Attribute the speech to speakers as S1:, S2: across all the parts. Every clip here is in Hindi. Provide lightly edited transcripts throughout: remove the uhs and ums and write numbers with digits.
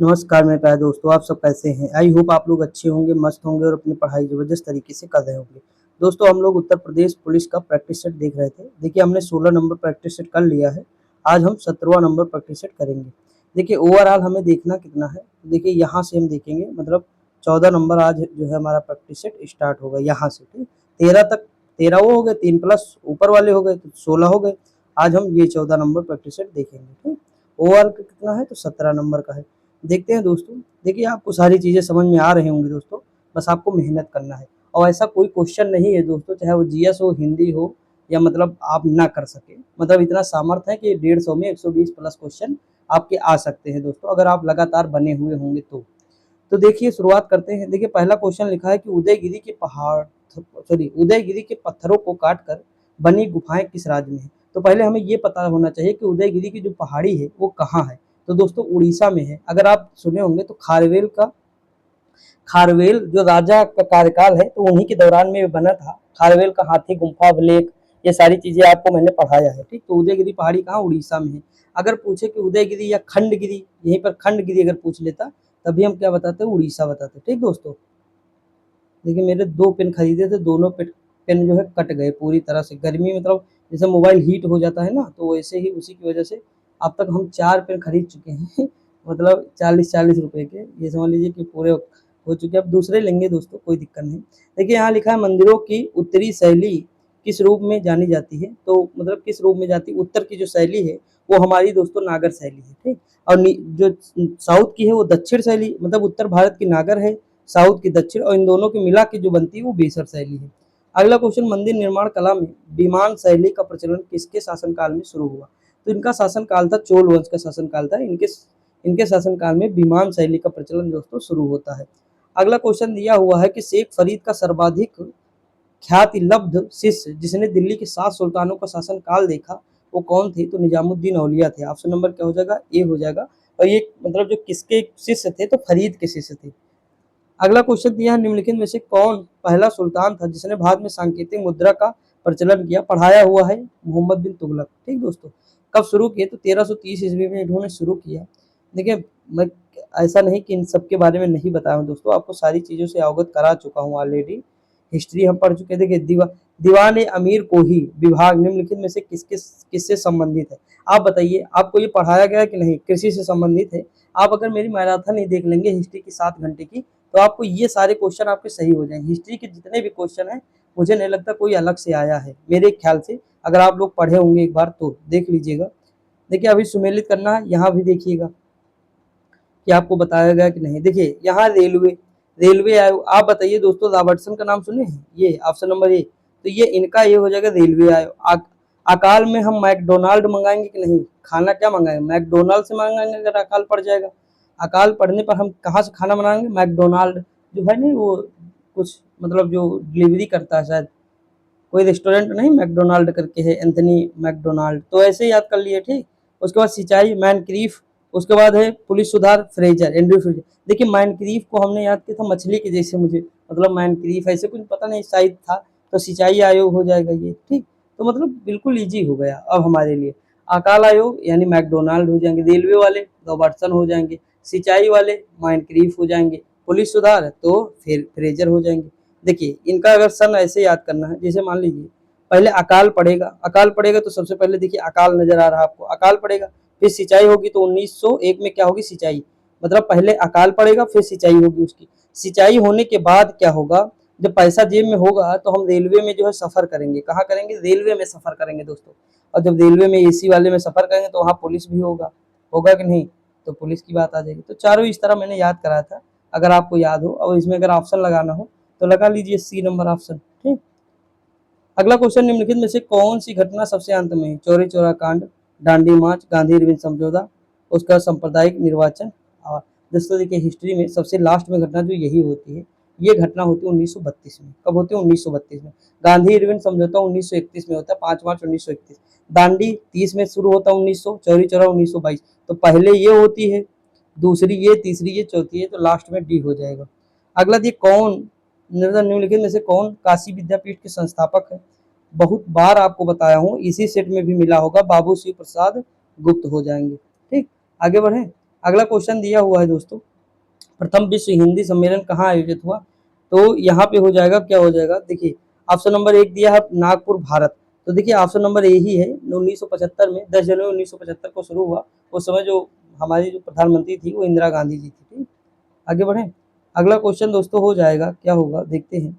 S1: नमस्कार मेरे प्यारे दोस्तों, आप सब कैसे हैं? आई होप आप लोग अच्छे होंगे, मस्त होंगे और अपनी पढ़ाई ज़बरदस्त तरीके से कर रहे होंगे। दोस्तों हम लोग उत्तर प्रदेश पुलिस का प्रैक्टिस सेट देख रहे थे। देखिए हमने 16 नंबर प्रैक्टिस सेट कर लिया है। आज हम 17वां नंबर प्रैक्टिस सेट करेंगे। देखिए ओवरऑल हमें देखना कितना है, देखिए यहाँ से हम देखेंगे मतलब 14 नंबर आज जो है हमारा प्रैक्टिस सेट स्टार्ट होगा यहाँ से, ठीक? 13 तक 13 वो हो गए, 3 प्लस ऊपर वाले हो गए तो 16 हो गए। आज हम ये 14 नंबर प्रैक्टिस सेट देखेंगे, ठीक? ओवरऑल कितना है तो 17 नंबर का है। देखते हैं दोस्तों। देखिए आपको सारी चीज़ें समझ में आ रही होंगी दोस्तों, बस आपको मेहनत करना है और ऐसा कोई क्वेश्चन नहीं है दोस्तों, चाहे वो जीएस हो, हिंदी हो या मतलब आप ना कर सकें। मतलब इतना सामर्थ्य है कि 150 में 120 प्लस क्वेश्चन आपके आ सकते हैं दोस्तों, अगर आप लगातार बने हुए होंगे तो। तो देखिए शुरुआत करते हैं। देखिए पहला क्वेश्चन लिखा है कि उदयगिरी के पत्थरों को काट कर बनी गुफाएं किस राज्य में है। तो पहले हमें ये पता होना चाहिए कि उदयगिरी की जो पहाड़ी है वो कहाँ है। तो दोस्तों उड़ीसा में है। अगर आप सुने होंगे तो खारवेल जो राजा का कार्यकाल है तो उन्हीं के दौरान में बना था। खारवेल का हाथी गुम्फा अभिलेख, ये सारी चीजें आपको मैंने पढ़ाया है, ठीक? तो उदयगिरी पहाड़ी कहाँ, उड़ीसा में है। अगर पूछे कि उदयगिरी या खंडगिरी, यहीं पर खंडगिरी अगर पूछ लेता तभी हम क्या बताते, उड़ीसा बताते, ठीक दोस्तों। देखिए मेरे 2 पेन खरीदे थे, दोनों पेन जो है कट गए पूरी तरह से। गर्मी मतलब जैसे मोबाइल हीट हो जाता है ना, तो वैसे ही उसी की वजह से अब तक हम 4 पेन खरीद चुके हैं मतलब 40-40 रुपए के, ये समझ लीजिए कि पूरे हो चुके हैं। अब दूसरे लेंगे दोस्तों, कोई दिक्कत नहीं। देखिए यहाँ लिखा है मंदिरों की उत्तरी शैली किस रूप में जानी जाती है। तो मतलब किस रूप में जाती है, उत्तर की जो शैली है वो हमारी दोस्तों नागर शैली है, ठीक? और जो साउथ की है वो दक्षिण शैली, मतलब उत्तर भारत की नागर है, साउथ की दक्षिण, और इन दोनों की मिला के जो बनती है वो बेसर शैली है। अगला क्वेश्चन, मंदिर निर्माण कला में विमान शैली का प्रचलन किसके शासनकाल में शुरू हुआ। तो इनका शासनकाल था, चोल वंश का शासनकाल था। इनके इनके शासनकाल में विमान शैली का प्रचलन दोस्तों शुरू होता है। अगला क्वेश्चन दिया हुआ है कि शेख फरीद का सर्वाधिक ख्याति लब्ध शिष्य जिसने दिल्ली के 7 सुल्तानों का शासनकाल देखा वो कौन थे। तो निजामुद्दीन औलिया थे। ऑप्शन नंबर क्या हो जाएगा, ए हो जाएगा। और ये मतलब जो किसके शिष्य थे, तो फरीद के शिष्य थे। अगला क्वेश्चन दिया है, निम्नलिखित में से कौन पहला सुल्तान था जिसने भारत में सांकेतिक मुद्रा का प्रचलन किया। पढ़ाया हुआ है मोहम्मद बिन तुगलक, ठीक दोस्तों। कब शुरू किए, तो 1330 ईस्वी में इन्होंने शुरू किया। देखिए मैं ऐसा नहीं कि इन सब के बारे में नहीं बताया हूँ दोस्तों, आपको सारी चीज़ों से अवगत करा चुका हूँ ऑलरेडी। हिस्ट्री हम पढ़ चुके हैं। देखिए दीवान अमीर को ही विभाग निम्नलिखित में से किससे संबंधित है। आप बताइए, आपको ये पढ़ाया गया कि नहीं, कृषि से संबंधित है। आप अगर मेरी मैराथन नहीं देख लेंगे हिस्ट्री की 7 घंटे की, तो आपको ये सारे क्वेश्चन आपके सही हो जाएंगे। हिस्ट्री के जितने भी क्वेश्चन हैं मुझे नहीं लगता कोई अलग से आया है मेरे ख्याल से। अगर आप लोग पढ़े होंगे एक बार तो देख लीजिएगा। देखिए अभी सुमेलित करना है, यहाँ भी देखिएगा कि आपको बताया गया कि नहीं। देखिए यहाँ रेलवे आयोग, आप बताइए दोस्तों, रॉबर्टसन का नाम सुने हैं, ये ऑप्शन नंबर ए। तो ये इनका ये हो जाएगा रेलवे आयोग। अकाल में हम मैकडोनाल्ड मंगाएंगे कि नहीं, खाना क्या मंगाएंगे, मैकडोनाल्ड से मंगाएंगे अगर अकाल पड़ जाएगा। अकाल पड़ने पर हम कहाँ से खाना बनाएंगे, मैकडोनाल्ड जो है नहीं वो कुछ मतलब जो डिलीवरी करता है शायद, कोई रेस्टोरेंट नहीं मैकडोनाल्ड करके है, एंथनी मैकडोनाल्ड, तो ऐसे याद कर लिए, ठीक। उसके बाद सिंचाई मैनक्रीफ, उसके बाद है पुलिस सुधार फ्रेजर, एंड्रयू फ्रेजर। देखिए मैनक्रीफ को हमने याद किया था मछली के जैसे, मुझे मतलब मैनक्रीफ ऐसे कुछ पता नहीं शायद था। तो सिंचाई आयोग हो जाएगा ये, ठीक। तो मतलब बिल्कुल ईजी हो गया अब हमारे लिए। अकाल आयोग यानी मैकडोनाल्ड हो जाएंगे, रेलवे वाले रॉबर्टसन हो जाएंगे, सिंचाई वाले माइनक्रीफ हो जाएंगे, पुलिस सुधार तो फिर फ्रेजर हो जाएंगे। देखिए इनका अगर सन ऐसे याद करना है, जैसे मान लीजिए पहले अकाल पड़ेगा, अकाल पड़ेगा तो सबसे पहले देखिए अकाल नजर आ रहा है आपको, अकाल पड़ेगा, फिर सिंचाई होगी तो 1901 में क्या होगी, सिंचाई। मतलब पहले अकाल पड़ेगा फिर सिंचाई होगी उसकी। सिंचाई होने के बाद क्या होगा, जब पैसा जेब में होगा तो हम रेलवे में जो है सफर करेंगे। कहाँ करेंगे, रेलवे में सफर करेंगे दोस्तों। और जब रेलवे में एसी वाले में सफर करेंगे तो वहाँ पुलिस भी होगा, होगा कि नहीं, तो पुलिस की बात आ जाएगी। तो चारों इस तरह मैंने याद कराया था, अगर आपको याद हो। और इसमें अगर ऑप्शन लगाना हो तो लगा लीजिए सी नंबर ऑप्शन, ठीक। अगला क्वेश्चन, निम्नलिखित में से कौन सी घटना सबसे अंत में है। चौरी चौरा कांड, दांडी मार्च, गांधी इरविन समझौता, उसका सांप्रदायिक निर्वाचन। और दोस्तों देखिए हिस्ट्री में सबसे लास्ट में घटना जो यही होती है, ये घटना होती है 1932 में। कब होती है, 1932 में। गांधी इरविन समझौता 1931 में होता है, 5 मार्च 1931। दांडी 30 में शुरू होता है 1900, चौरी चौरा 1922। तो पहले ये होती है, दूसरी ये, तीसरी ये, चौथी ये, तो लास्ट में डी हो जाएगा। अगला देखिए कौन निम्नलिखित में से कौन काशी विद्यापीठ के संस्थापक है। बहुत बार आपको बताया हूँ, इसी सेट में भी मिला होगा, बाबू शिव प्रसाद गुप्त हो जाएंगे, ठीक। आगे बढ़े। अगला क्वेश्चन दिया हुआ है दोस्तों, प्रथम विश्व हिंदी सम्मेलन कहाँ आयोजित हुआ? तो यहाँ पे हो जाएगा, क्या हो जाएगा, देखिए ऑप्शन नंबर 1 दिया है नागपुर भारत। तो देखिए ऑप्शन नंबर ए ही है, 1975 में 10 जनवरी 1975 को शुरू हुआ। उस समय जो हमारी जो प्रधानमंत्री थी वो इंदिरा गांधी जी थी। ठीक, आगे बढ़ें। अगला क्वेश्चन दोस्तों हो जाएगा, क्या होगा देखते हैं।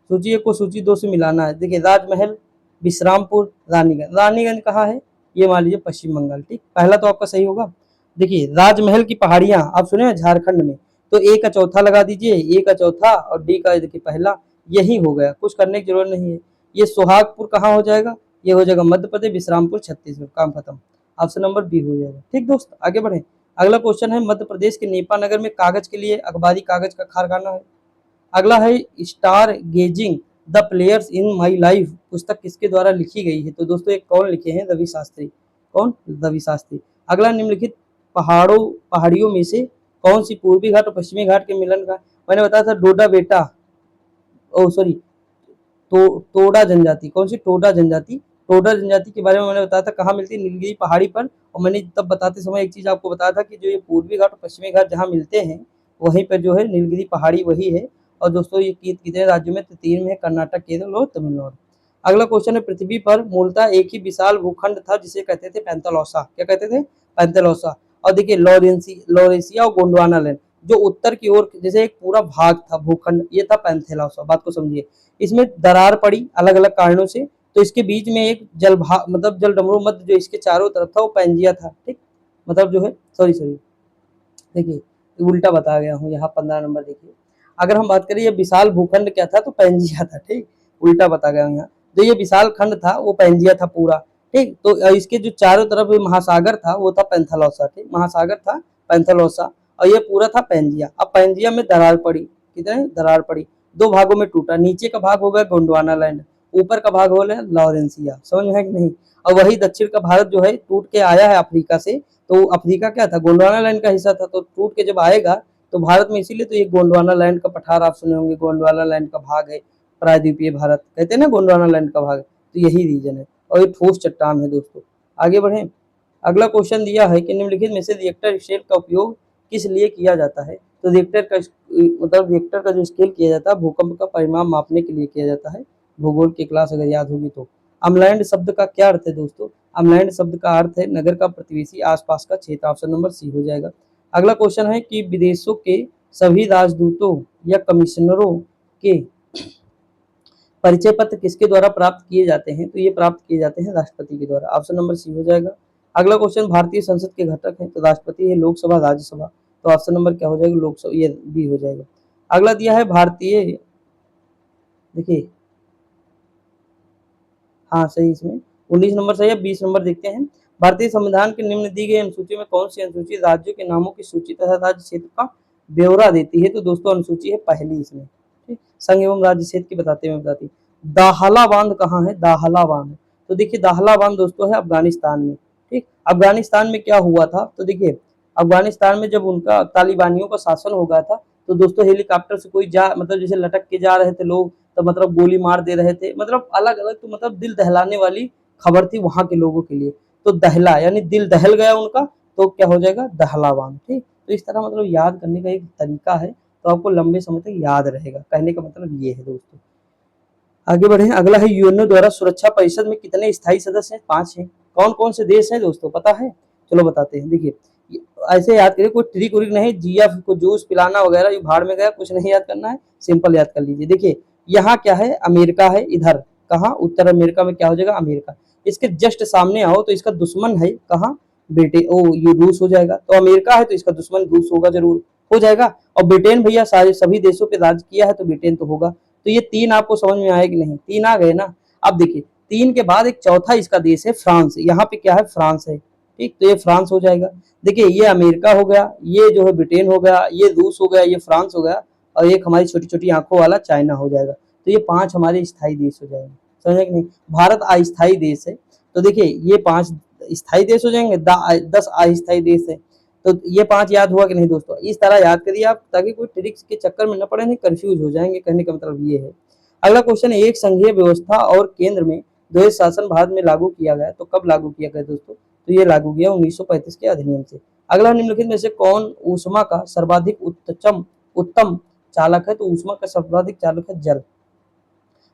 S1: सूची 1 को सूची 2 से मिलाना है। देखिए राजमहल, विश्रामपुर, रानीगंज। रानीगंज कहाँ है? ये मान लीजिए पश्चिम बंगाल। ठीक, पहला तो आपका सही होगा। देखिए राजमहल की पहाड़ियां आप सुने हैं झारखंड में, तो ए का चौथा लगा दीजिए, ए का चौथा और डी का देखिए पहला, यही हो गया, कुछ करने की जरूरत नहीं है। ये सोहागपुर कहाँ हो जाएगा? ये हो जाएगा मध्य प्रदेश, विश्रामपुर छत्तीसगढ़, काम खत्म। ऑप्शन नंबर बी हो जाएगा। ठीक दोस्त, आगे बढ़े। अगला क्वेश्चन है, मध्य प्रदेश के नेपानगर में कागज के लिए अखबारी कागज का कारखाना है। अगला है, stargazing the players in my life पुस्तक किसके द्वारा लिखी गई है? तो दोस्तों एक कौन लिखे हैं? रवि शास्त्री। कौन? रवि शास्त्री। अगला, निम्नलिखित पहाड़ियों में से कौन सी पूर्वी घाट और पश्चिमी घाट के मिलन का? मैंने बताया था डोडा बेटा, ओ सॉरी, टोडा जनजाति। कौन सी? टोडा जनजाति। टोडा जनजाति के बारे में मैंने बताया था कहाँ मिलती है? नीलगिरी पहाड़ी पर। और मैंने तब बताते समय एक चीज आपको बताया था कि जो ये पूर्वी घाट और पश्चिमी घाट जहाँ मिलते हैं वहीं पर जो है नीलगिरी पहाड़ी वही है। और दोस्तों ये कितने राज्यों में? तो 3 में है, कर्नाटक, केरल और तमिलनाडु। अगला क्वेश्चन है, पृथ्वी पर मूलतः एक ही विशाल भूखंड था जिसे कहते थे पैंथालौसा। क्या कहते थे? पैंथालौसा। और देखिए लॉरेंसिया और गोंडवाना लैंड, जो उत्तर की ओर जैसे एक पूरा भाग था भूखंड, ये था पैंथालौसा। बात को समझिए। इसमें दरार पड़ी अलग अलग कारणों से, तो इसके बीच में एक जल भाग मतलब जल डमरू मध्य जो इसके चारों तरफ था वो पैंजिया था। ठीक, मतलब जो है सॉरी देखिए उल्टा बता गया हूँ यहाँ, 15 नंबर देखिए। अगर हम बात करें ये विशाल भूखंड क्या था? तो पैंजिया था। ठीक, उल्टा बता गया हूँ यहाँ। जो ये विशाल खंड था वो पैंजिया था पूरा। ठीक, तो इसके जो चारों तरफ महासागर था वो था पैंथालौसा। ठीक, महासागर था पैंथालौसा और ये पूरा था पैंजिया। अब पैंजिया में दरार पड़ी, कितने? दरार पड़ी, 2 भागों में टूटा। नीचे का भाग हो गया गोंडवाना लैंड, ऊपर का भाग हो गया लॉरेंसिया। समझ में है कि नहीं? और वही दक्षिण का भारत जो है टूट के आया है अफ्रीका से। तो अफ्रीका क्या था? गोंडवाना लैंड का हिस्सा था। तो टूट के जब आएगा तो भारत में, इसीलिए तो ये गोंडवाना लैंड का पठार आप सुने होंगे, गोंडवाना लैंड का भाग है प्रायद्वीपीय भारत, कहते हैं ना गोंडवाना लैंड का भाग, तो यही रीजन है। और ये ठोस चट्टान है दोस्तों। आगे बढ़े। अगला क्वेश्चन दिया है कि निम्नलिखित में से रिएक्टर स्केल का उपयोग किस लिए किया जाता है? तो रिएक्टर का जो स्केल किया जाता है भूकंप का परिमाण मापने के लिए किया जाता है। भूगोल की क्लास अगर याद होगी तो। अम्लैंड शब्द का क्या अर्थ है दोस्तों? अम्लैंड शब्द का अर्थ है नगर का प्रतिवेशी आसपास का क्षेत्र। ऑप्शन नंबर सी हो जाएगा। अगला क्वेश्चन है कि विदेशों के सभी राजदूतों या कमिश्नरों के परिचय पत्र किसके द्वारा प्राप्त किए जाते हैं? तो ये प्राप्त किए जाते हैं राष्ट्रपति के द्वारा। ऑप्शन नंबर सी हो जाएगा। अगला क्वेश्चन, भारतीय संसद के घटक है, तो राष्ट्रपति है, लोकसभा, राज्यसभा। तो ऑप्शन नंबर क्या हो जाएगा? लोकसभा, ये बी हो जाएगा। अगला दिया है भारतीय, देखिए हाँ सही, इसमें 19 नंबर सही है। 20 नंबर देखते हैं। भारतीय संविधान के निम्न दी गई अनुसूची में कौन सी अनुसूची राज्यों के नामों की सूची तथा राज्य क्षेत्र का ब्यौरा देती है? तो दोस्तों अनुसूची है पहली इसमें। ठीक, संघ एवं राज्य क्षेत्र की बताती। दाहला बांध कहाँ है? दाहला बांध, तो देखिए दाहला बांध दोस्तों है अफगानिस्तान में। ठीक, अफगानिस्तान में क्या हुआ था? तो देखिए अफगानिस्तान में जब उनका तालिबानियों का शासन हो गया था तो दोस्तों हेलीकॉप्टर से कोई जा मतलब जैसे लटक के जा रहे थे लोग, तो मतलब गोली मार दे रहे थे, मतलब अलग अलग, तो मतलब दिल दहलाने वाली खबर थी वहां के लोगों के लिए। तो दहला यानी दिल दहल गया उनका, तो क्या हो जाएगा? दहला बांध। ठीक, तो इस तरह मतलब याद करने का एक तरीका है, तो आपको लंबे समय तक याद रहेगा। कहने का मतलब ये है दोस्तों। आगे बढ़े। अगला है, यूएनओ द्वारा सुरक्षा परिषद में कितने स्थायी सदस्य हैं? 5 हैं। कौन कौन से देश हैं दोस्तों, पता है? चलो बताते हैं। देखिए ऐसे याद करिए, कोई ट्रिक उरिक नहीं, जीएफ को जूस पिलाना वगैरह ये भाड़ में गया, कुछ नहीं याद करना है, सिंपल याद कर लीजिए। देखिए यहाँ क्या है? अमेरिका है, इधर कहाँ? उत्तर अमेरिका में क्या हो जाएगा? अमेरिका। इसके जस्ट सामने आओ तो इसका दुश्मन है कहाँ? ये रूस हो जाएगा। तो अमेरिका है तो इसका दुश्मन रूस होगा, जरूर हो जाएगा। और ब्रिटेन भैया सारे सभी देशों पे राज किया है, तो ब्रिटेन तो होगा। तो ये 3 आपको समझ में आए कि नहीं? 3 आ गए ना। अब देखिए 3 के बाद एक चौथा इसका देश है फ्रांस। यहाँ पे क्या है? फ्रांस है। ठीक, तो ये फ्रांस हो जाएगा। देखिए ये अमेरिका हो गया, ये जो है ब्रिटेन हो गया, ये रूस हो गया, ये फ्रांस हो गया, और एक हमारी छोटी छोटी आंखों वाला चाइना हो जाएगा। तो ये 5 हमारे स्थायी देश हो जाएंगे। समझे कि नहीं? भारत अस्थायी देश है, तो देखिए ये 5 स्थायी देश हो जाएंगे, 10 अस्थायी देश है। तो ये 5 याद हुआ कि नहीं दोस्तों? इस तरह याद करिए आप, ताकि कोई ट्रिक्स के चक्कर में न पड़े, नहीं कंफ्यूज हो जाएंगे। कहने का मतलब ये है। अगला क्वेश्चन, एक संघीय व्यवस्था और केंद्र में द्वैध शासन भारत में लागू किया गया, तो कब लागू किया गया दोस्तों? तो ये लागू किया 1935 के अधिनियम से। अगला निम्नलिखित में से कौन ऊष्मा का सर्वाधिक उत्तम चालक है? तो ऊष्मा का सर्वाधिक चालक है जल।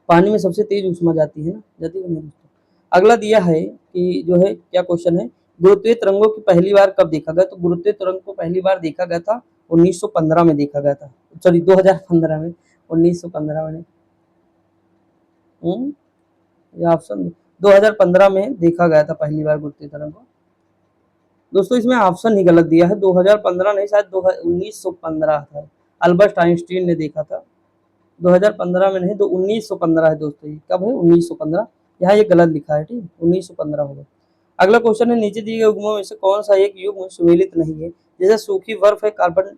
S1: पानी में सबसे तेज ऊष्मा जाती है ना, जाती है नहीं दोस्तों। अगला दिया है कि जो है क्या क्वेश्चन है, गुरुत्वीय तरंगों की पहली बार कब देखा गया? तो गुरुत्वीय तरंग को पहली बार देखा गया था 1915 में देखा गया था, सॉरी 2015 में, 1915 में। ये ऑप्शन 2015 में देखा गया था पहली बार गुरुत्वीय तरंग को। दोस्तों इसमें ऑप्शन ही गलत दिया है, 2015 नहीं, शायद 1915 था, अल्बर्ट आइंस्टीन ने देखा था। 2015 में नहीं, तो 1915 है दोस्तों। ये कब है? 1915। यहाँ ये गलत लिखा है, ठीक, 1915 होगा। अगला क्वेश्चन है, नीचे दिए गए युग्मों में से कौन सा एक युग्म सुमेलित नहीं है? जैसे सूखी बर्फ है, कार्बन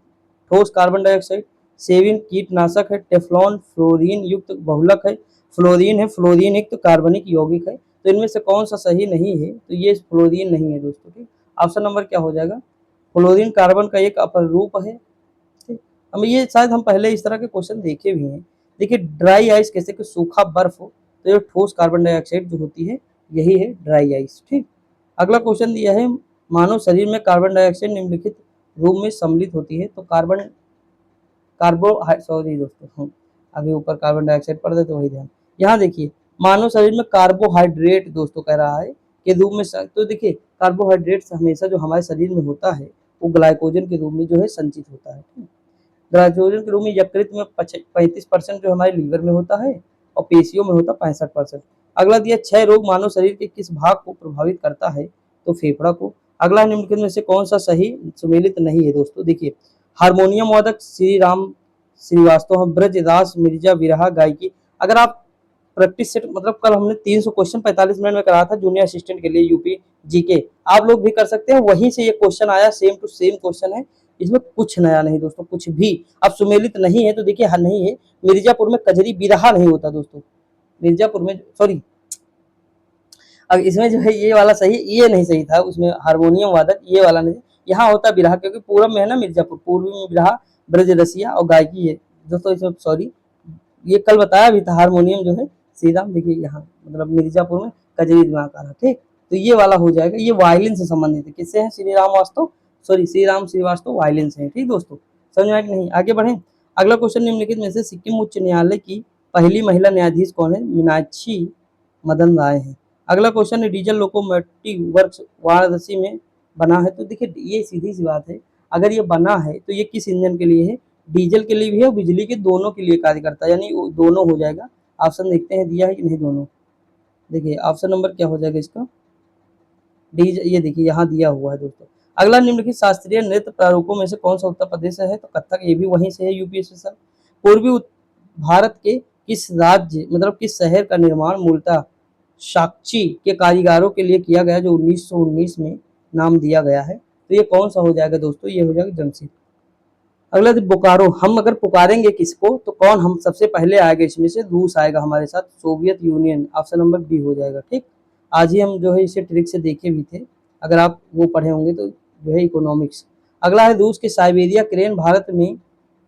S1: ठोस कार्बन डाइऑक्साइड, सेविन कीटनाशक है, टेफ्लॉन फ्लोरीन युक्त बहुलक है, फ्लोरीन है फ्लोरीन युक्त कार्बनिक यौगिक है। तो इनमें से कौन सा सही नहीं है? तो ये फ्लोरीन नहीं है दोस्तों, ठीक। ऑप्शन नंबर क्या हो जाएगा? फ्लोरीन कार्बन का एक अपर रूप है, ठीक। हम ये शायद हम पहले इस तरह के क्वेश्चन देखे भी हैं। देखिए ड्राई आइस कैसे कि सूखा बर्फ हो, तो ये ठोस कार्बन डाइऑक्साइड जो होती है यही है ड्राई आइस, ठीक। अगला क्वेश्चन दिया है, मानव शरीर में कार्बन डाइऑक्साइड निम्नलिखित रूप में सम्मिलित होती है। तो सॉरी दोस्तों, हम अभी ऊपर कार्बन डाइऑक्साइड पढ़ दे तो वही ध्यान। यहाँ देखिए मानव शरीर में कार्बोहाइड्रेट दोस्तों कह रहा है के रूप में, तो देखिए कार्बोहाइड्रेट हमेशा जो हमारे शरीर में होता है वो ग्लाइकोजन के रूप में जो है संचित होता है। ग्लाइकोजन के रूप में यकृत में 35% जो हमारे लीवर में होता है और पेशियों में होता है 65%। अगला दिया, क्षय रोग मानव शरीर के किस भाग को प्रभावित करता है? तो फेफड़ा को। अगला निम्नलिखित में से कौन सा सही सुमेलित नहीं है दोस्तों? देखिए हारमोनियम वादक श्री राम श्रीवास्तव, ब्रजदास मिर्जा विरहा गायकी। अगर आप प्रैक्टिस सेट मतलब कल हमने 300 क्वेश्चन 45 मिनट में कराया था जूनियर असिस्टेंट के लिए यूपी जीके, आप लोग भी कर सकते हैं, वहीं से ये क्वेश्चन आया, सेम टू सेम क्वेश्चन है, इसमें कुछ नया नहीं दोस्तों, कुछ भी। अब सुमेलित नहीं है तो देखिए हाँ नहीं है, मिर्जापुर में कजरी बिरहा नहीं होता दोस्तों, मिर्जापुर में, सॉरी, अब इसमें जो है ये वाला सही, ये नहीं सही था, उसमें हारमोनियम वादक ये वाला नहीं, यहाँ होता बिरहा, क्योंकि पूरब में है ना मिर्जापुर, पूर्वी में बिरहा, ब्रज रसिया और गायकी है दोस्तों। इसमें सॉरी, ये कल बताया भी था, हारमोनियम जो है श्री राम, देखिए यहाँ मतलब मिर्जापुर में कजरी दिमाग, ठीक। तो ये वाला हो जाएगा, ये वायलिन से संबंधित है, किससे है? श्री राम वास्तव, सॉरी श्री राम श्रीवास्तव वायलिन से है, ठीक दोस्तों, समझ में आया कि नहीं? आगे बढ़े। अगला क्वेश्चन, निम्नलिखित में से सिक्किम उच्च न्यायालय की पहली महिला न्यायाधीश कौन है? मीनाक्षी मदन राय है। अगला क्वेश्चन है, डीजल लोकोमोटिव वर्क्स वाराणसी में बना है। तो देखिए ये सीधी सी बात है, अगर ये बना है तो ये किस इंजन के लिए है? डीजल के लिए भी है और बिजली के दोनों के लिए कार्य करता है, यानी दोनों हो जाएगा। ऑप्शन देखते हैं दिया है कि नहीं दोनों। देखिए ऑप्शन नंबर क्या हो जाएगा इसका? डीजल, ये देखिए यहाँ दिया हुआ है दोस्तों। अगला, निम्नलिखित शास्त्रीय नृत्य प्रारूपों में से कौन सा उत्तर प्रदेश है? तो कथक, ये भी वहीं से है, यूपी स्पेशल। पूर्वी भारत के किस राज्य मतलब किस शहर का निर्माण मूलतः साक्षी के कारीगरों के लिए किया गया, जो 1919 में नाम दिया गया है? तो ये कौन सा हो जाएगा दोस्तों? ये हो जाएगा जमशेद। अगला बोकारो, हम अगर पुकारेंगे किसको तो कौन हम सबसे पहले आएगा? इसमें से रूस आएगा हमारे साथ, Soviet Union. Option number B हो जाएगा, ठीक। आज ही हम जो है इसे ट्रिक से देखे भी थे, अगर आप वो पढ़े होंगे तो, जो है इकोनॉमिक्स। अगला है, रूस के साइबेरिया क्रेन भारत में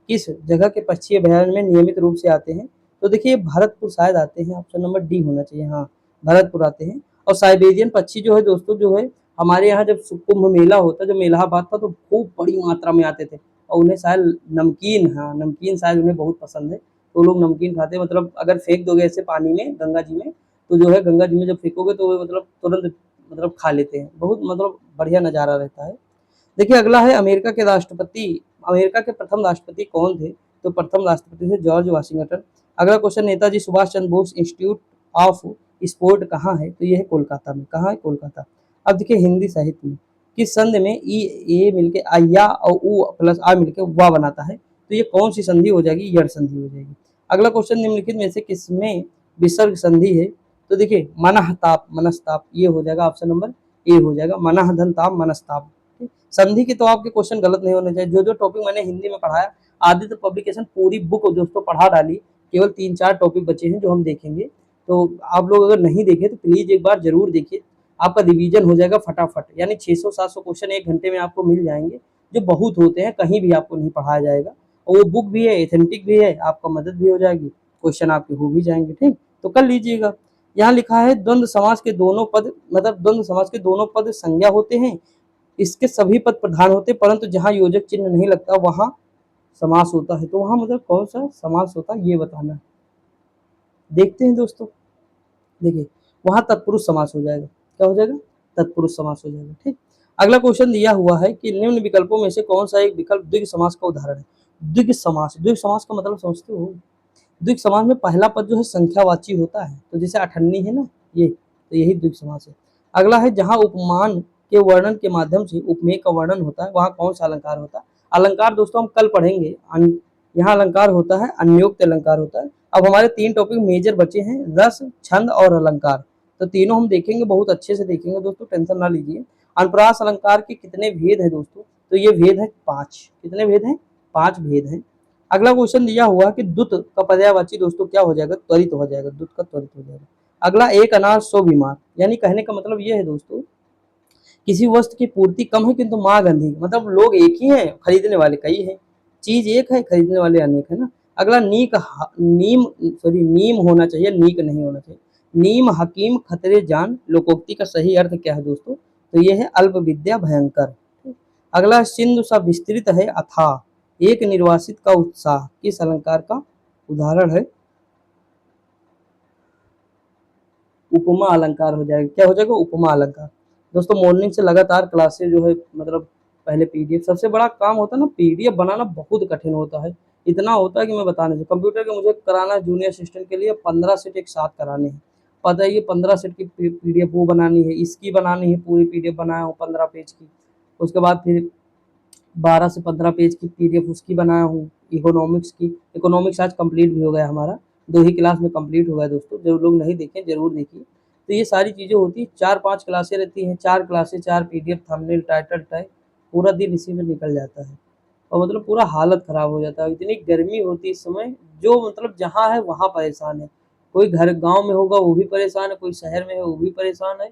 S1: किस जगह के पक्षी अभयारण्य में नियमित रूप से आते हैं? तो देखिए भरतपुर शायद आते हैं, ऑप्शन नंबर डी होना चाहिए, हाँ भरतपुर आते हैं। और साइबेरियन पक्षी जो है दोस्तों, जो है हमारे यहाँ जब कुंभ मेला होता, जब इलाहाबाद था, तो खूब बड़ी मात्रा में आते थे, और उन्हें शायद नमकीन, हाँ नमकीन शायद उन्हें बहुत पसंद है, तो लोग नमकीन खाते हैं। मतलब अगर फेंक दोगे ऐसे पानी में गंगा जी में, तो जो है गंगा जी में जब फेंकोगे तो वो मतलब तुरंत मतलब खा लेते हैं, बहुत मतलब बढ़िया नज़ारा रहता है। देखिए अगला है, अमेरिका के प्रथम राष्ट्रपति कौन थे? तो प्रथम राष्ट्रपति थे जॉर्ज वाशिंगटन। अगला question, Netaji Subhash Chandra Bose institute of sport कहाँ है? तो ये है कोलकाता में। कहाँ है? कोलकाता। अब देखिए हिंदी साहित्य में किस संधि में ई ए मिलके या और उ प्लस आ मिलके वा बनाता है? तो ये कौन सी संधि हो जाएगी? यड़ संधि हो जाएगी। अगला क्वेश्चन, निम्नलिखित में से किसमें विसर्ग संधि है? तो देखिए मनस्ताप, मनस्ताप, ये हो जाएगा ऑप्शन नंबर ए हो जाएगा, मनः धन ताप मनस्ताप। संधि के तो आपके क्वेश्चन गलत नहीं होने चाहिए। जो जो टॉपिक मैंने हिंदी में पढ़ाया, आदित्य पब्लिकेशन पूरी बुक दोस्तों पढ़ा डाली, केवल 3-4 टॉपिक बचे हैं जो हम देखेंगे। तो आप लोग अगर नहीं देखे तो प्लीज एक बार जरूर देखिए, आपका रिवीजन हो जाएगा फटाफट, यानी 600-700 क्वेश्चन 1 घंटे में आपको मिल जाएंगे, जो बहुत होते हैं, कहीं भी आपको नहीं पढ़ाया जाएगा। और वो बुक भी है, एथेंटिक भी है, आपका मदद भी हो जाएगी, क्वेश्चन आपके हो भी जाएंगे, ठीक। तो कर लीजिएगा। यहाँ लिखा है, द्वंद्व समास के दोनों पद मतलब द्वंद्व समास के दोनों पद संज्ञा होते हैं, इसके सभी पद प्रधान होते, परंतु जहाँ योजक चिन्ह नहीं लगता वहाँ समास होता है। तो वहाँ मतलब कौन सा समास होता है ये बताना है। देखते हैं दोस्तों, देखिए वहाँ तत्पुरुष समास हो जाएगा। क्या हो जाएगा? तत्पुरुष समास हो जाएगा। ठीक। अगला क्वेश्चन दिया हुआ है कि निम्न विकल्पों में से कौन सा एक विकल्प द्विग समास का उदाहरण है? द्विग समास, द्विग समास का मतलब समझते हो? द्विग समास में पहला पद जो है संख्यावाची होता है, तो जैसे अठन्नी है ना ये, तो यही द्विग समास है। अगला है जहाँ उपमान के वर्णन के माध्यम से उपमेय का वर्णन होता है वहाँ कौन सा अलंकार होता है? अलंकार दोस्तों हम कल पढ़ेंगे। यहाँ अलंकार होता है अन्योक्त अलंकार होता है। अब हमारे 3 टॉपिक मेजर बचे हैं, रस, छंद और अलंकार। तो तीनों हम देखेंगे, बहुत अच्छे से देखेंगे दोस्तों, टेंशन ना लीजिए। अनुप्रास अलंकार के कितने भेद हैं दोस्तों? तो ये भेद है 5। कितने भेद हैं? 5 भेद हैं। अगला क्वेश्चन दिया हुआ कि दुत का पर्यायवाची दोस्तों क्या हो जाएगा? त्वरित हो जाएगा, दुत का त्वरित हो जाएगा। अगला एक अनार 100 बीमार, यानी कहने का मतलब ये है दोस्तों, किसी वस्तु की पूर्ति कम है किंतु मांग अधिक, मतलब लोग एक ही हैं, खरीदने वाले कई हैं। चीज एक है, खरीदने वाले अनेक है ना। अगला नीम होना चाहिए, नीक नहीं होना चाहिए। नीम हकीम खतरे जान, लोकोक्ति का सही अर्थ क्या है दोस्तों? तो ये है अल्प विद्या भयंकर। अगला सिंधु सा विस्तृत है अथाह, एक निर्वासित का उत्साह किस अलंकार का उदाहरण है? उपमा अलंकार हो जाएगा। क्या हो जाएगा? उपमा अलंकार। दोस्तों मॉर्निंग से लगातार क्लासेस जो है, मतलब पहले पीडीएफ, सबसे बड़ा काम होता है ना पीडीएफ बनाना, बहुत कठिन होता है। इतना होता है कि मैं बता नहीं सकता। कंप्यूटर के मुझे कराना है जूनियर असिस्टेंट के लिए 15 सेट एक साथ कराने हैं। पता है ये 15 सेट की पीडीएफ वो बनानी है, इसकी बनानी है, पूरी पीडीएफ बनाया हूँ 15 पेज की। उसके बाद फिर 12 से 15 पेज की पीडीएफ उसकी बनाया हूँ इकोनॉमिक्स की। इकोनॉमिक्स आज कंप्लीट भी हो गया हमारा, 2 ही क्लास में कंप्लीट हो गया दोस्तों। जो लोग नहीं देखें जरूर देखिए। तो ये सारी चीज़ें होती हैं, 4-5 क्लासें रहती हैं, 4 क्लासें, 4 पीडीएफ, थंबनेल, टाइटल टैग, पूरा दिन इसी में निकल जाता है। और मतलब पूरा हालत ख़राब हो जाता है। इतनी गर्मी होती है इस समय, जो मतलब जहाँ है वहाँ परेशान है। कोई घर गाँव में होगा वो भी परेशान है, कोई शहर में है वो भी परेशान है।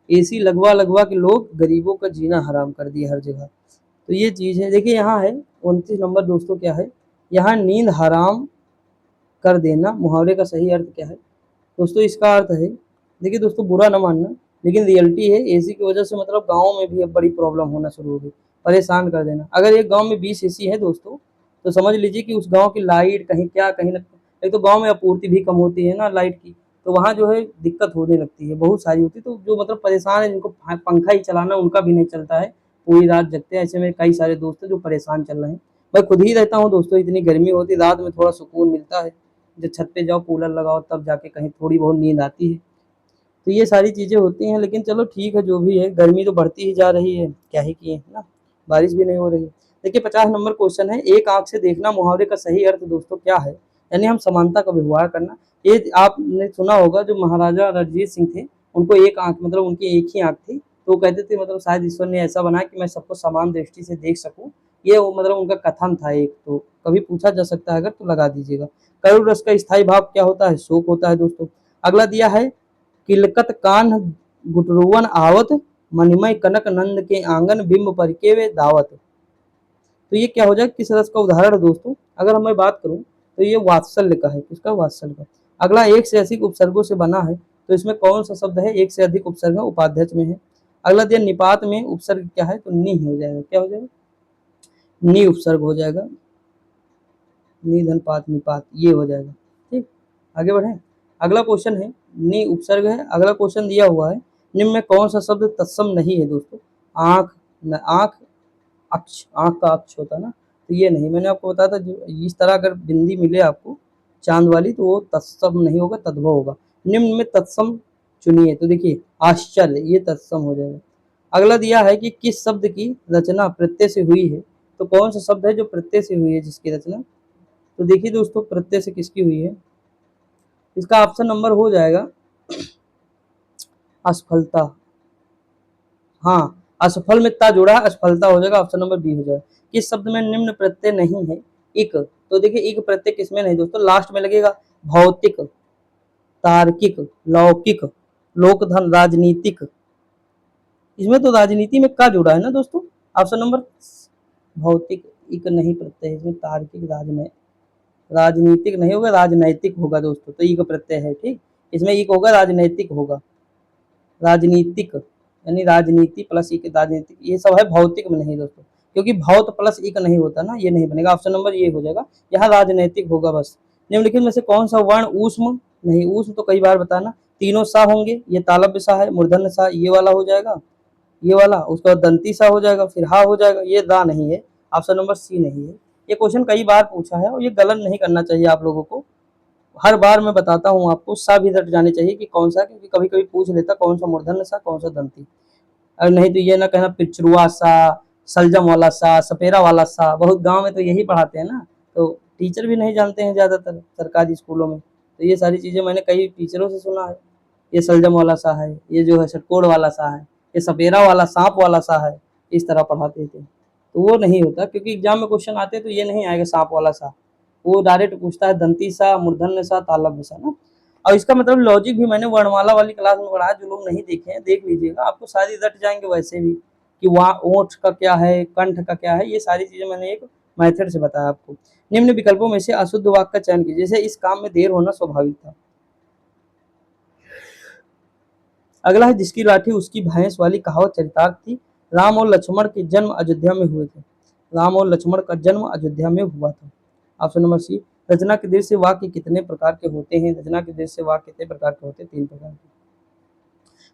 S1: एसी लगवा लगवा के लोग गरीबों का जीना हराम कर दिया हर जगह। तो ये चीज़ है। देखिए यहाँ है 29 नंबर दोस्तों, क्या है यहाँ? नींद हराम कर देना, मुहावरे का सही अर्थ क्या है दोस्तों? इसका अर्थ है, देखिए दोस्तों बुरा ना मानना, लेकिन रियलिटी है एसी की वजह से मतलब गाँव में भी अब बड़ी प्रॉब्लम होना शुरू हो गई। परेशान कर देना, अगर एक गाँव में 20 एसी है दोस्तों, तो समझ लीजिए कि उस गाँव की लाइट कहीं क्या कहीं ना, एक तो गाँव में आपूर्ति भी कम होती है ना लाइट की, तो वहाँ जो है दिक्कत होने लगती है, बहुत सारी होती है। तो जो मतलब परेशान है, जिनको पंखा ही चलाना उनका भी नहीं चलता है, पूरी रात जगते हैं। ऐसे में कई सारे दोस्त हैं जो परेशान चल रहे हैं। मैं खुद ही रहता हूँ दोस्तों, इतनी गर्मी होती है, रात में थोड़ा सुकून मिलता है, जब छत पे जाओ कूलर लगाओ तब जाके कहीं थोड़ी बहुत नींद आती है। तो ये सारी चीज़ें होती हैं, लेकिन चलो ठीक है, जो भी है, गर्मी तो बढ़ती ही जा रही है, क्या ही किए है ना, बारिश भी नहीं हो रही है। देखिए 50 नंबर क्वेश्चन है, एक आंख से देखना, मुहावरे का सही अर्थ दोस्तों क्या है? यानी हम समानता का व्यवहार करना। ये आपने सुना होगा, जो महाराजा रणजीत सिंह थे, उनको एक आंख, मतलब उनकी एक ही आंख थी, तो वो कहते थे मतलब शायद ईश्वर ने ऐसा बनाया कि मैं सबको समान दृष्टि से देख सकूं। ये मतलब उनका कथन था एक, तो कभी पूछा जा सकता है अगर, तो लगा दीजिएगा। करुण रस का स्थायी भाव क्या होता है? शोक होता है दोस्तों। अगला दिया है किलकत कान गुटरुवन आवत, मणिमय कनक नंद के आंगन, बिंब पर के वे दावत। तो ये क्या हो जाए, किस रस का उदाहरण है दोस्तों? अगर मैं बात करूं तो ये वात्सल्य का है। किसका? वात्सल्य का। अगला एक से अधिक उपसर्गों से बना है, तो इसमें कौन सा शब्द है? एक से अधिक उपसर्ग उपाध्यक्ष में है। अगला दिया निपात में उपसर्ग क्या है? तो नी हो जाएगा। क्या हो जाएगा? नी उपसर्ग हो जाएगा, निधन पात निपात, ये हो जाएगा। ठीक, आगे बढ़े। अगला क्वेश्चन है, नी उपसर्ग है। अगला क्वेश्चन दिया हुआ है, निम्न में कौन सा शब्द तत्सम नहीं है दोस्तों? आंख, न आंख, अक्ष, आंख का अक्ष होता है ना, तो ये नहीं। मैंने आपको बताया था, जो इस तरह अगर बिंदी मिले आपको चांद वाली, तो वो तत्सम नहीं होगा, तद्भव होगा। निम्न में तत्सम चुनिए, तो देखिए आश्चर्य, ये तत्सम हो जाएगा। अगला दिया है कि किस शब्द की रचना प्रत्यय से हुई है? तो कौन सा शब्द है जो प्रत्यय से हुई है जिसकी रचना? तो देखिए दोस्तों प्रत्यय से किसकी हुई है? इसका ऑप्शन नंबर हो जाएगा असफलता। हाँ, असफल में ता जुड़ा है, असफलता हो जाएगा, ऑप्शन नंबर बी हो जाएगा। किस शब्द में निम्न प्रत्यय नहीं है? इक, तो देखिए इक प्रत्यय किसमें नहीं दोस्तों? लास्ट में लगेगा। भौतिक, तार्किक, लौकिक, लोकधन, राजनीतिक, इसमें तो राजनीति में का जुड़ा है ना दोस्तों। ऑप्शन नंबर भौतिक, इक नहीं प्रत्यय इसमें, तार्किक, राजनीतिक नहीं होगा, राजनैतिक होगा दोस्तों, तो इक प्रत्यय है। ठीक, इसमें इक होगा, राजनैतिक होगा, राजनीतिक, यानी राजनीति प्लस इक राजनीतिक, ये सब है भौतिक में नहीं दोस्तों, क्योंकि भौत प्लस इक नहीं होता ना, ये नहीं बनेगा। ऑप्शन नंबर ये हो जाएगा, यहाँ राजनैतिक होगा बस। निम्नलिखित में से कौन सा वर्ण ऊष्म नहीं, ऊष्म तो कई बार बताना, तीनों सा होंगे, ये तालव्य सा है, मूर्धन्य सा ये वाला हो जाएगा, ये वाला, उसके बाद दंती सा हो जाएगा, फिर हा हो जाएगा, ये दा नहीं है, ऑप्शन नंबर सी नहीं है। ये क्वेश्चन कई बार पूछा है और ये गलत नहीं करना चाहिए आप लोगों को। हर बार मैं बताता हूँ आपको, सा भी रट जाने चाहिए कि कौन सा, क्योंकि कभी कभी पूछ लेता कौन सा मूर्धन्य सा कौन सा दंती। और नहीं तो ये ना कहना पिचरुआ सा, सलजम वाला सा, सपेरा वाला सा, बहुत गांव में तो यही पढ़ाते हैं ना, तो टीचर भी नहीं जानते हैं ज़्यादातर सरकारी स्कूलों में। तो ये सारी चीज़ें मैंने कई टीचरों से सुना है, ये सलजम वाला सा है, ये जो है षटकोण वाला सा है, ये सपेरा वाला सांप वाला सा है, इस तरह पढ़ाते थे। तो वो नहीं होता, क्योंकि एग्जाम में क्वेश्चन आते हैं तो ये नहीं आएगा सांप वाला सा, वो डायरेक्ट पूछता है दंती सा, मूर्धन्य सा, तालव्य सा ना। और इसका मतलब लॉजिक भी मैंने वर्णमाला वाली क्लास में पढ़ा है, जो लोग नहीं देखे हैं देख लीजिएगा, आपको सारी रट जाएंगे वैसे भी, कि वहाँ ओठ का क्या है, कंठ का क्या है, ये सारी चीजें मैंने एक मेथड से बताया आपको। निम्न विकल्पों में से अशुद्ध वाक्य का चयन कीजिए, जैसे इस काम में देर होना स्वाभाविक था। अगला है जिसकी लाठी उसकी भैंस वाली कहावत चरितार्थ थी। राम और लक्ष्मण के जन्म अयोध्या में हुए थे, राम और लक्ष्मण का जन्म अयोध्या में हुआ था। Option number C. रचना के दृश्य वाक्य कितने प्रकार के होते हैं, रचना के दृश्य वाक्य कितने प्रकार के होते हैं, 3 प्रकार के।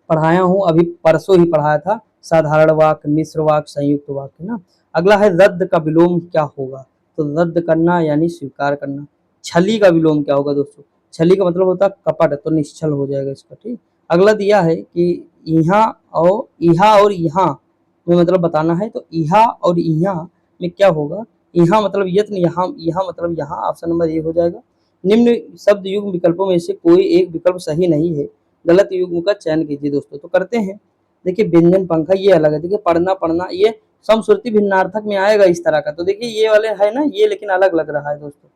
S1: पढ़ाया हूँ अभी, परसों ही पढ़ाया था, साधारण वाक्य, मिश्र वाक्य, संयुक्त वाक्य ना। अगला है रद्द का विलोम क्या होगा, तो रद्द करना यानी स्वीकार करना। छली का विलोम क्या होगा दोस्तों, छली का मतलब होता है कपट, तो निश्चल हो जाएगा इसका, ठीक। अगला दिया है कि यहाँ और यहाँ में मतलब बताना है, तो यहाँ और यहाँ में क्या होगा, यहाँ मतलब यत्न, यहाँ मतलब यहाँ, ऑप्शन नंबर ए हो जाएगा। निम्न शब्द युग्म विकल्पों में से कोई एक विकल्प सही नहीं है, गलत युग्म का चयन कीजिए दोस्तों। तो करते हैं, देखिए व्यंजन पंखा ये अलग है, देखिए पढ़ना पढ़ना ये समश्रुति भिन्नार्थक में आएगा इस तरह का, तो देखिए ये वाले है ना, ये लेकिन अलग लग रहा है दोस्तों।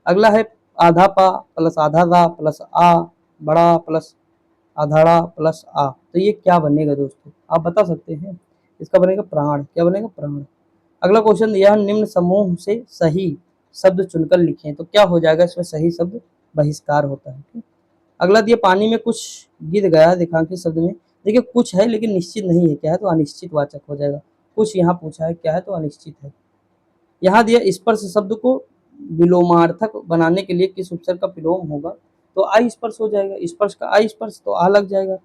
S1: अगला है आधा पा प्लस आधा दा प्लस आ बड़ा प्लस आधाड़ा प्लस आ, तो ये क्या बनेगा दोस्तों, आप बता सकते हैं। इसका बनेगा प्राण, क्या बनेगा, प्राण। अगला क्वेश्चन दिया है, निम्न समूह से सही शब्द चुनकर लिखें, तो क्या हो जाएगा इसमें सही शब्द, बहिष्कार होता है। अगला दिया पानी में कुछ गिर गया, रेखांकित शब्द में, देखिए कुछ है लेकिन निश्चित नहीं है, क्या है, तो अनिश्चित वाचक हो जाएगा। कुछ यहाँ पूछा है, क्या है, तो अनिश्चित है। यहाँ दिया स्पर्श शब्द को विलोमार्थक बनाने के लिए किस उपसर्ग का विलोम होगा, तो आई स्पर्श हो जाएगा, स्पर्श का आई स्पर्श, तो आ लग जाएगा।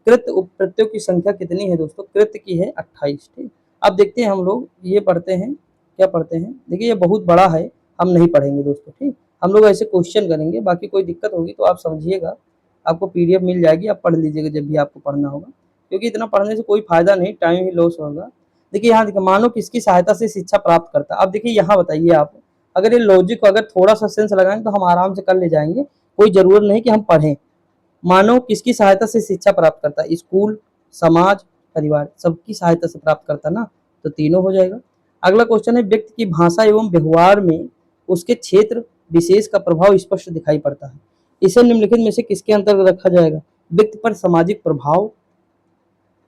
S1: कृत प्रत्ययों की संख्या कितनी है दोस्तों, कृत की है 28, ठीक। अब देखते हैं हम लोग ये पढ़ते हैं, क्या पढ़ते हैं, देखिए ये बहुत बड़ा है, हम नहीं पढ़ेंगे दोस्तों, ठीक। हम लोग ऐसे क्वेश्चन करेंगे, बाकी कोई दिक्कत होगी तो आप समझिएगा, आपको पीडीएफ मिल जाएगी, आप पढ़ लीजिएगा जब भी आपको पढ़ना होगा, क्योंकि इतना पढ़ने से कोई फायदा नहीं, टाइम ही लॉस होगा। देखिए यहाँ देखिए, मानो किसकी सहायता से शिक्षा प्राप्त करता है। अब देखिए यहाँ बताइए आप, अगर ये लॉजिक को अगर थोड़ा सा सेंस लगाएं तो हम आराम से कर ले जाएंगे, कोई जरूरत नहीं कि हम पढ़ें। मानव किसकी सहायता से शिक्षा प्राप्त करता है, स्कूल, समाज, परिवार, सबकी सहायता से प्राप्त करता ना, तो तीनों हो जाएगा। अगला क्वेश्चन है, व्यक्ति की भाषा एवं व्यवहार में उसके क्षेत्र विशेष का प्रभाव स्पष्ट दिखाई पड़ता है, इसे निम्नलिखित में से किसके अंतर्गत रखा जाएगा, व्यक्ति पर सामाजिक प्रभाव,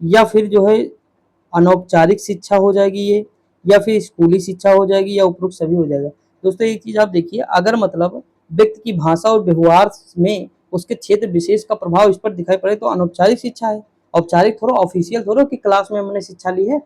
S1: या फिर जो है अनौपचारिक शिक्षा हो जाएगी ये, या फिर स्कूली शिक्षा हो जाएगी, या उपरोक्त सभी हो जाएगा। दोस्तों एक चीज आप देखिए, अगर मतलब व्यक्ति की भाषा और व्यवहार में उसके क्षेत्र विशेष का प्रभाव इस पर दिखाई पड़े तो अनौपचारिक शिक्षा है, औपचारिक थोड़ा, ऑफिशियल थोड़ा कि क्लास में हमने शिक्षा ली है।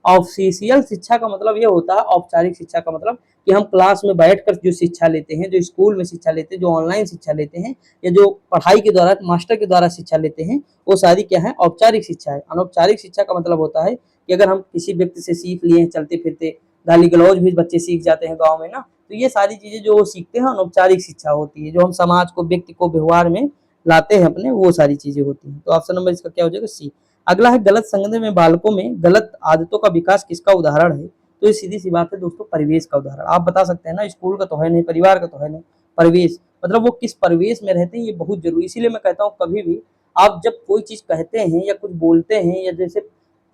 S1: ऑफिशियल शिक्षा का मतलब ये होता है, औपचारिक शिक्षा का मतलब कि हम क्लास में बैठकर जो शिक्षा लेते हैं, जो स्कूल में शिक्षा लेते हैं, जो ऑनलाइन शिक्षा लेते हैं, या जो पढ़ाई के द्वारा मास्टर के द्वारा शिक्षा लेते हैं, वो सारी क्या है, औपचारिक शिक्षा है। अनौपचारिक शिक्षा का मतलब होता है कि अगर हम किसी व्यक्ति से सीख लिए हैं चलते फिरते, गाली गलौज भी बच्चे सीख जाते हैं गाँव में ना, तो ये सारी चीजें जो वो सीखते हैं अनौपचारिक शिक्षा होती है, जो हम समाज को, व्यक्ति को व्यवहार में लाते हैं अपने, वो सारी चीजें होती हैं। तो ऑप्शन नंबर इसका क्या हो जाएगा, सी। अगला है गलत संगत में बालकों में गलत आदतों का विकास किसका उदाहरण है, तो ये सीधी सी बात है दोस्तों, परिवेश का उदाहरण। आप बता सकते हैं ना, स्कूल का तो है नहीं, परिवार का तो है नहीं, परिवेश मतलब वो किस परिवेश में रहते हैं, ये बहुत जरूरी। इसीलिए मैं कहता हूँ कभी भी आप जब कोई चीज कहते हैं या कुछ बोलते हैं, या जैसे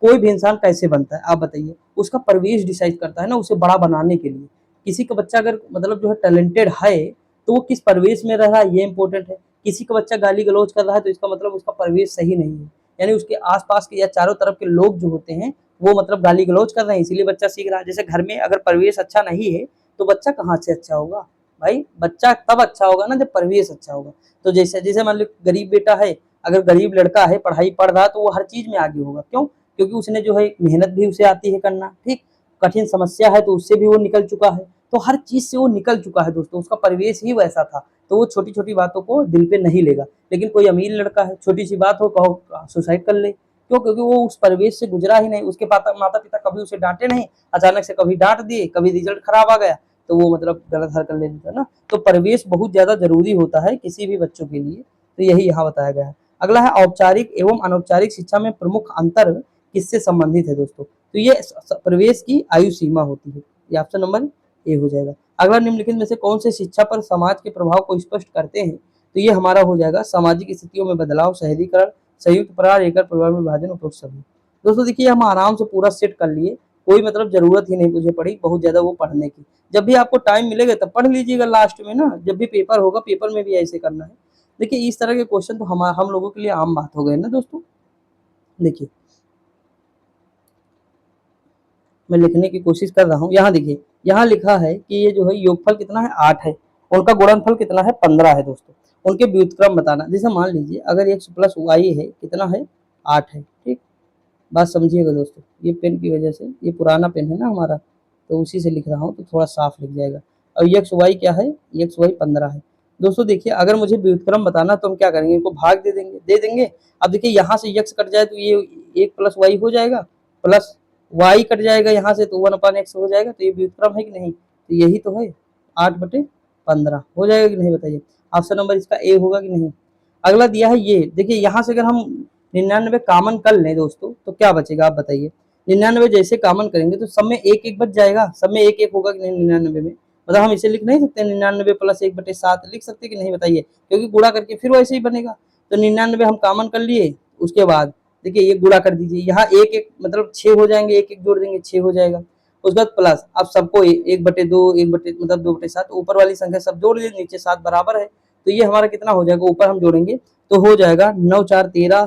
S1: कोई भी इंसान कैसे बनता है आप बताइए, उसका परिवेश डिसाइड करता है ना उसे बड़ा बनाने के लिए। किसी का बच्चा अगर मतलब जो है टैलेंटेड है, तो वो किस परिवेश में रह रहा है ये इंपॉर्टेंट है। किसी का बच्चा गाली गलौज कर रहा है तो इसका मतलब उसका परिवेश सही नहीं है, यानी उसके आसपास के या चारों तरफ के लोग जो होते हैं वो मतलब गाली गलौज कर रहे हैं, इसीलिए बच्चा सीख रहा है। जैसे घर में अगर परिवेश अच्छा नहीं है तो बच्चा कहाँ से अच्छा होगा भाई, बच्चा तब अच्छा होगा ना जब परिवेश अच्छा होगा। तो जैसे जैसे मान लो गरीब बेटा है अगर गरीब लड़का है, पढ़ाई पढ़ रहा है, तो वो हर चीज में आगे होगा। क्यों? क्योंकि उसने जो है मेहनत भी उसे आती है करना, ठीक। कठिन समस्या है तो उससे भी वो निकल चुका है, तो हर चीज से वो निकल चुका है दोस्तों, उसका परिवेश ही वैसा था, तो वो छोटी छोटी बातों को दिल पे नहीं लेगा। लेकिन कोई अमीर लड़का है, छोटी सी बात हो कहो सुसाइड कर ले, क्यों? क्योंकि वो उस परिवेश से गुजरा ही नहीं, उसके माता पिता कभी उसे डांटे नहीं, अचानक से कभी डांट दिए, कभी रिजल्ट खराब आ गया तो वो मतलब गलत हरकत ले लेता है ना। तो परिवेश बहुत ज्यादा जरूरी होता है किसी भी बच्चों के लिए, तो यही यहाँ बताया गया है। अगला है औपचारिक एवं अनौपचारिक शिक्षा में प्रमुख अंतर किससे संबंधित है दोस्तों? तो ये परिवेश की आयु सीमा होती है, ये ऑप्शन नंबर ए हो जाएगा। अगला, निम्नलिखित में से कौन से शिक्षा पर समाज के प्रभाव को स्पष्ट करते हैं? तो ये हमारा हो जाएगा सामाजिक स्थितियों में बदलाव, शहरीकरण, संयुक्त परिवार, एकल परिवार में विभाजन, उपरोक्त सभी। दोस्तों देखिए, हम आराम से पूरा सेट कर लिए, कोई मतलब जरूरत ही नहीं मुझे पड़ी बहुत ज्यादा वो पढ़ने की। जब भी आपको टाइम मिलेगा तब पढ़ लीजिएगा, लास्ट में ना जब भी पेपर होगा, पेपर में भी ऐसे करना है। देखिए इस तरह के क्वेश्चन तो हम लोगों के लिए आम बात हो गए ना दोस्तों। देखिए मैं लिखने की कोशिश कर रहा हूँ, यहाँ देखिए, यहाँ लिखा है कि ये जो है योगफल कितना है, 8 है, उनका गुणनफल कितना है, 15 है दोस्तों। उनके व्युत्क्रम बताना, जैसे मान लीजिए अगर x प्लस वाई है कितना है, 8 है, ठीक। बात समझिएगा दोस्तों, ये पेन की वजह से, ये पुराना पेन है ना हमारा, तो उसी से लिख रहा हूँ तो थोड़ा साफ लिख जाएगा। और एक्स वाई क्या है, एक्स वाई 15 है दोस्तों। देखिए अगर मुझे व्युत्क्रम बताना तो हम क्या करेंगे, इनको भाग दे देंगे। अब देखिए यहाँ से एक्स कट जाए तो ये 1 प्लस वाई हो जाएगा, प्लस वाई कट जाएगा यहाँ से तो 1/x हो जाएगा, तो ये व्युत्क्रम है कि नहीं, तो यही तो है, 8/15 हो जाएगा कि नहीं बताइए। ऑप्शन नंबर इसका ए होगा कि नहीं। अगला दिया है ये, देखिए यहाँ से अगर हम 99 कॉमन कर लें दोस्तों तो क्या बचेगा आप बताइए। 99 जैसे कॉमन करेंगे तो सब में एक एक बच जाएगा, सब में एक एक होगा कि नहीं 99 में, मतलब हम इसे लिख नहीं सकते 99 प्लस 1/7 लिख सकते कि नहीं बताइए, क्योंकि गुणा करके फिर वैसे ही बनेगा। तो 99 हम कॉमन कर लिए, उसके बाद देखिए ये गुणा कर दीजिए, यहाँ एक एक मतलब 6 हो जाएंगे, एक एक जोड़ देंगे 6 हो जाएगा। उसके बाद प्लस, अब सबको 1/2 1 मतलब 2/7, ऊपर वाली संख्या सब जोड़ लीजिए, नीचे 7 बराबर है, तो ये हमारा कितना हो जाएगा, ऊपर हम जोड़ेंगे तो हो जाएगा 9 4 13,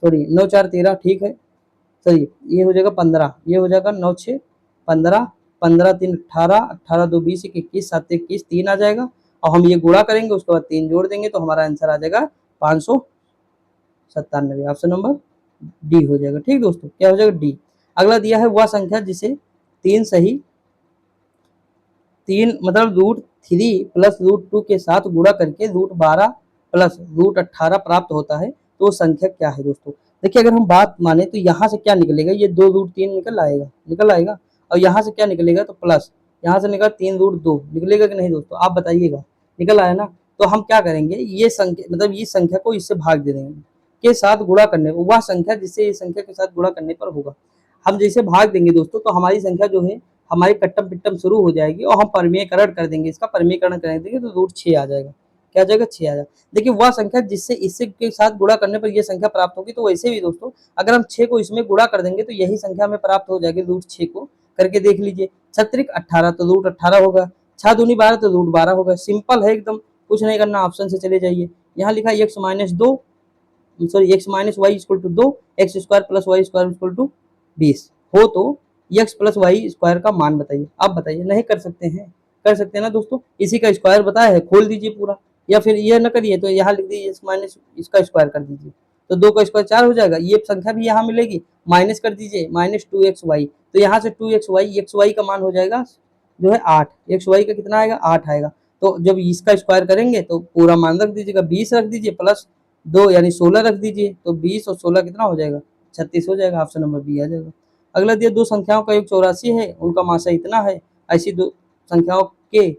S1: सॉरी 9 4 13 ठीक है, सही, ये हो जाएगा 15, ये हो जाएगा 9 6 15, 15 3 18, 18 2 20, 21 7 21, 3 आ जाएगा। और हम ये गुणा करेंगे, उसके बाद 3 जोड़ देंगे तो हमारा आंसर आ जाएगा 597, ऑप्शन नंबर डी हो जाएगा। ठीक दोस्तों, क्या हो जाएगा, डी। अगला दिया है वह संख्या जिसे 3 सही 3 मतलब √3 प्लस √2 के साथ गुणा करके √12 प्लस √18 प्राप्त होता है, तो वो संख्या क्या है दोस्तों। देखिए अगर हम बात माने तो यहाँ से क्या निकलेगा, ये 2 √3 निकल आएगा, और यहाँ से क्या निकलेगा तो प्लस, यहाँ से निकला 3 √2 निकलेगा कि नहीं दोस्तों, आप बताइएगा, निकल आया ना। तो हम क्या करेंगे, ये संख्या मतलब ये संख्या को इससे भाग दे देंगे, के साथ गुणा करने पर, वह संख्या जिससे ये संख्या के साथ गुणा करने पर होगा। हम जैसे भाग देंगे दोस्तों तो हमारी संख्या जो है हमारी कट्टम पिट्टम शुरू हो जाएगी, और हम परमीयकरण कर देंगे, इसका परमीयकरण कर देंगे तो √6 आ जाएगा, क्या आ जाएगा, 6 आ जाएगा। देखिए वह संख्या जिससे इससे के साथ गुणा करने पर यह संख्या प्राप्त होगी, तो वैसे भी दोस्तों अगर हम 6 को इसमें गुणा कर देंगे तो यही संख्या हमें प्राप्त हो जाएगी, √6 को करके देख लीजिए। 6 18 तो √18 होगा, 6 दूनी 12 तो √12 होगा, सिंपल है एकदम, कुछ नहीं करना, ऑप्शन से चले जाइए। यहाँ लिखा x minus 2, sorry x minus Y equal to 2, X square plus Y square equal to 20 हो तो x प्लस वाई स्क्वायर का मान बताइए। आप बताइए, नहीं कर सकते हैं, कर सकते हैं ना दोस्तों, इसी का स्क्वायर बताया है, खोल दीजिए पूरा, या फिर ये न करिए तो यहाँ लिख दीजिए x माइनस इसका स्क्वायर कर दीजिए, तो 2 का स्क्वायर 4 हो जाएगा, ये संख्या भी यहाँ मिलेगी, माइनस कर दीजिए माइनस 2xy, तो यहाँ से 2xy xy का मान हो जाएगा जो है 8, xy का कितना आएगा, 8 आएगा। तो जब इसका स्क्वायर करेंगे तो पूरा मान रख दीजिएगा, 20 रख दीजिए प्लस 2 यानी 16 रख दीजिए, तो 20 और 16 कितना हो जाएगा, 36 हो जाएगा, ऑप्शन नंबर बी आ जाएगा। अगला दिया दो संख्याओं का योग 84 है, उनका मासा इतना है, ऐसी दो संख्याओं के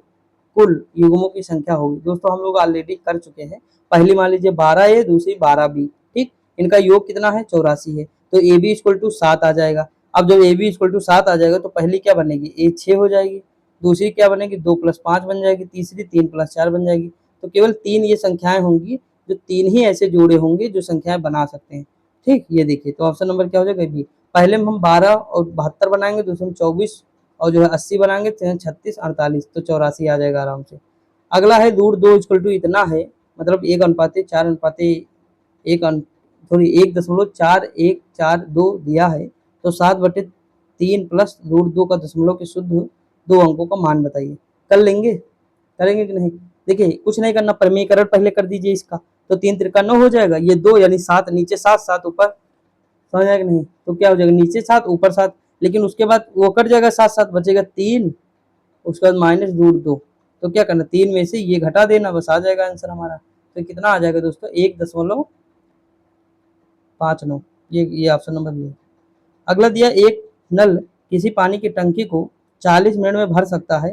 S1: कुल युग्मों की संख्या होगी। दोस्तों हम लोग ऑलरेडी कर चुके हैं, पहली मान लीजिए 12 ए, दूसरी 12 बी, ठीक, इनका योग कितना है, 84 है, तो ए बी इक्वल टू 7 आ जाएगा। अब जब ए बी इक्वल टू 7 आ जाएगा तो पहली क्या बनेगी, ए 6 हो जाएगी, दूसरी क्या बनेगी, 2 + 5 बन जाएगी, तीसरी 3 + 4 बन जाएगी। तो केवल 3 ये संख्याएं होंगी, जो 3 ही ऐसे जोड़े होंगे जो संख्याएं बना सकते हैं। ठीक, ये देखिए, तो ऑप्शन नंबर क्या हो जाएगा, बी। पहले में हम 12 और 72 बनाएंगे, दूसरे में 24 और जो है 80 बनाएंगे, 36 48, तो 84 आ जाएगा आराम से। अगला है √2 इक्वल टू इतना है, मतलब 1:4:1 सॉरी 1.4142 दिया है, तो 7/3 प्लस √2 का दशमलव के शुद्ध 2 अंकों का मान बताइए। कर लेंगे, करेंगे कि नहीं। देखिए कुछ नहीं करना, परमीकरण पहले कर दीजिए इसका, तो 3 त्रिका 9 हो जाएगा, ये 2 यानी 7, नीचे 7, 7 ऊपर, समझ आया कि नहीं? तो क्या हो जाएगा, नीचे 7 ऊपर 7, लेकिन उसके बाद वो कट जाएगा, 7 7 बचेगा 3, उसके बाद माइनस रूट 2। तो क्या करना, 3 में से ये घटा देना, बस आ जाएगा आंसर हमारा। तो कितना आ जाएगा दोस्तों, 1.59, ये ऑप्शन नंबर ये। अगला दिया, एक नल किसी पानी की टंकी को 40 मिनट में भर सकता है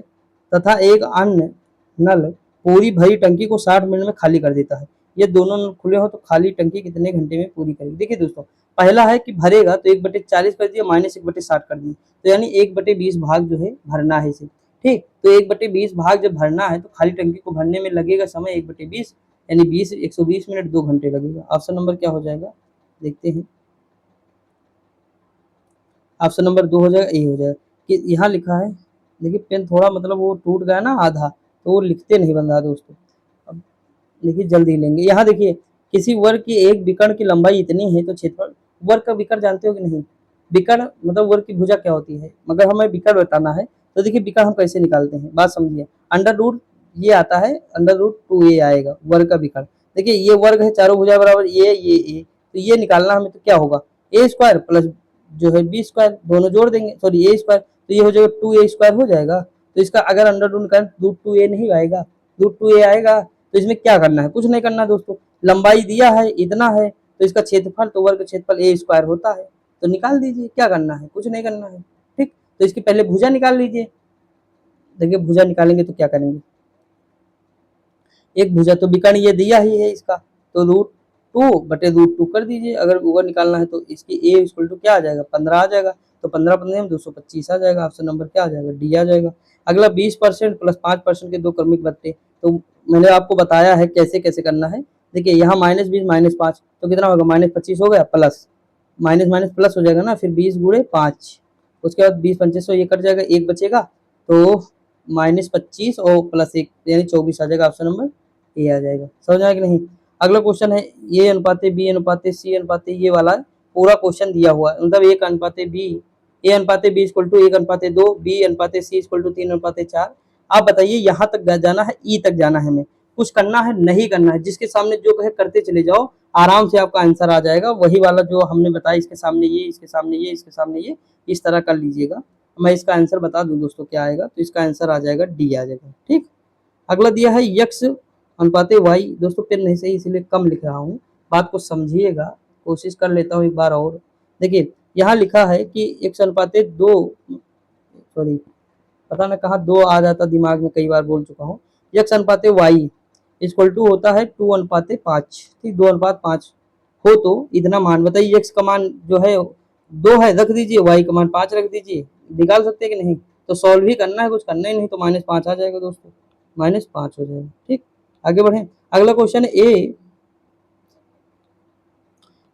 S1: तथा एक अन्य नल पूरी भरी टंकी को 60 मिनट में खाली कर देता है। ये दोनों नल खुले हो तो खाली टंकी कितने घंटे में पूरी करेगी? देखिए दोस्तों, पहला है कि भरेगा तो 1/40 कर दिया, माइनस 1/60 कर दिया, तो यानी 1/20 भाग जो है भरना है इसे। ठीक, तो 1/20 भाग जब भरना है तो खाली टंकी को भरने में लगेगा समय 1/20, यानी 120 मिनट 2 घंटे लगेगा। ऑप्शन नंबर क्या हो जाएगा, देखते हैं। ऑप्शन नंबर 2 हो जाएगा, ए हो जाएगा। कि यहाँ लिखा है, देखिए पेन थोड़ा मतलब वो टूट गया ना आधा, तो वो लिखते नहीं बन रहा दोस्तों। अब देखिए जल्दी लेंगे। यहाँ देखिए, किसी वर्ग की एक विकर्ण की लंबाई इतनी है तो क्षेत्रफल, वर्ग का विकर्ण जानते हो कि नहीं? विकर्ण मतलब वर्ग की भुजा क्या होती है, मगर हमें विकर्ण बताना है तो देखिए विकर्ण हम कैसे निकालते हैं, बात समझिए। अंडर रूट ये आता है, अंडर रूट 2a आएगा वर्ग का विकर्ण। देखिए ये वर्ग है, चारों भुजा बराबर ये, तो ये निकालना हमें, तो क्या होगा, ए स्क्वायर प्लस जो है बी स्क्वायर, दोनों जोड़ देंगे, सॉरी ए स्क्वायर, तो ये हो जाएगा 2a स्क्वायर हो जाएगा। तो इसका अगर अंडर रूट निकालें रूट 2a नहीं आएगा, रूट 2a आएगा। तो इसमें क्या करना है, कुछ नहीं करना दोस्तों, लंबाई दिया है इतना है तो इसका क्षेत्रफल, तो वर्ग क्षेत्रफल ए स्क्वायर होता है, तो निकाल दीजिए, क्या करना है, कुछ नहीं करना है। ठीक, तो इसकी पहले भुजा निकाल लीजिए। देखिए भुजा निकालेंगे तो क्या करेंगे, एक भुजा तो विकर्ण ये दिया ही है इसका, तो रूट 2 कर दीजिए। अगर ऊपर निकालना है तो इसकी ए इक्वल टू क्या आ जाएगा, 15 आ जाएगा, तो 15 15 में 225 आ जाएगा। ऑप्शन नंबर क्या आ जाएगा, डी आ जाएगा। अगला 20% प्लस 5% के दो क्रमिक भत्ते, तो मैंने आपको बताया है कैसे कैसे करना है। देखिए यहाँ -20 -5 तो कितना होगा, -25 हो गया, प्लस माइनस माइनस प्लस हो जाएगा ना, फिर 20 गुणे 5, उसके बाद 20 25 ये कट जाएगा, एक बचेगा, तो -25 और प्लस 1 यानी 24 आ जाएगा। ऑप्शन नंबर ए आ जाएगा। समझ आया कि नहीं? अगला क्वेश्चन है, ए अनुपाते बी अनुपाते सी अनुपाते, ये वाला पूरा क्वेश्चन दिया हुआ है, मतलब 1 अनुपाते बी, ए अनुपाते बी इक्वल टू 1 अनुपाते 2, बी अनुपाते सी इक्वल टू 3 अनुपाते 4। आप बताइए यहाँ तक जाना है, ई तक जाना है, हमें कुछ करना है नहीं करना है, जिसके सामने जो कहे करते चले जाओ, आराम से आपका आंसर आ जाएगा। वही वाला जो हमने बताया, इसके सामने ये, इसके सामने ये, इसके सामने ये, इस तरह कर लीजिएगा। मैं इसका आंसर बता दूं दोस्तों क्या आएगा, तो इसका आंसर आ जाएगा डी आ जाएगा। ठीक, अगला दिया है यक्स अनुपाते वाई, दोस्तों पेन नहीं सही इसलिए कम लिख रहा हूँ, बात को समझिएगा, कोशिश कर लेता हूँ एक बार और। देखिए यहाँ लिखा है कि एक्स अनुपाते 2, सॉरी पता न कहाँ 2 आ जाता दिमाग में, कई बार बोल चुका हूँ। यक्स अनुपाते वाई इक्वल टू होता है 2 अनुपाते 5, ठीक 2 अनुपात 5 हो तो इतना मान बताइए। यक्स का मान जो है 2 है, रख दीजिए, वाई का मान 5 रख दीजिए, निकाल सकते हैं कि नहीं? तो सॉल्व ही करना है, कुछ करना ही नहीं, तो -5 आ जाएगा दोस्तों, -5 हो जाएगा। ठीक, आगे बढ़े। अगला क्वेश्चन ए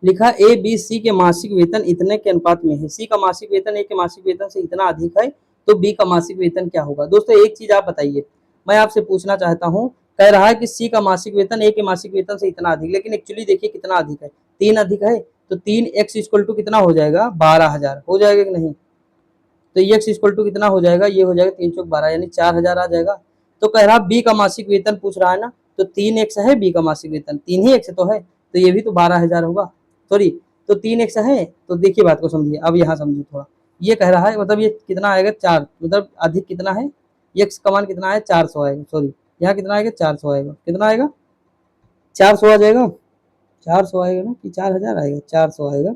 S1: लिखा, ए बी सी के मासिक वेतन इतने के अनुपात में है। सी का मासिक वेतन ए के मासिक वेतन से इतना अधिक है, तो बी का मासिक वेतन क्या होगा? दोस्तों एक चीज आप बताइए, मैं आपसे पूछना चाहता हूँ, कह रहा है कि सी का मासिक वेतन ए के मासिक वेतन से इतना अधिक, लेकिन एक्चुअली देखिए कितना अधिक है, 3 अधिक है, तो 3x इक्वल टू कितना हो जाएगा, 12,000 हो जाएगा कि नहीं? तो x इक्वल टू कितना हो जाएगा, ये हो जाएगा 3 चौक 12 यानी 4,000 आ जाएगा। तो कह रहा बी का मासिक वेतन पूछ रहा है ना, तो 3x है बी का मासिक वेतन, 3 ही x तो है, तो ये भी तो 12,000 होगा, सॉरी तो 3x है। तो देखिए बात को समझिए, अब यहाँ समझिए थोड़ा, ये कह रहा है मतलब ये कितना आएगा, 4 मतलब अधिक कितना है, x का मान कितना है, 400 आएगा, सॉरी यहाँ कितना आएगा, 400 आएगा, कितना आएगा, 400 आ जाएगा, 400 आएगा ना कि 4,000 आएगा, 400 आएगा,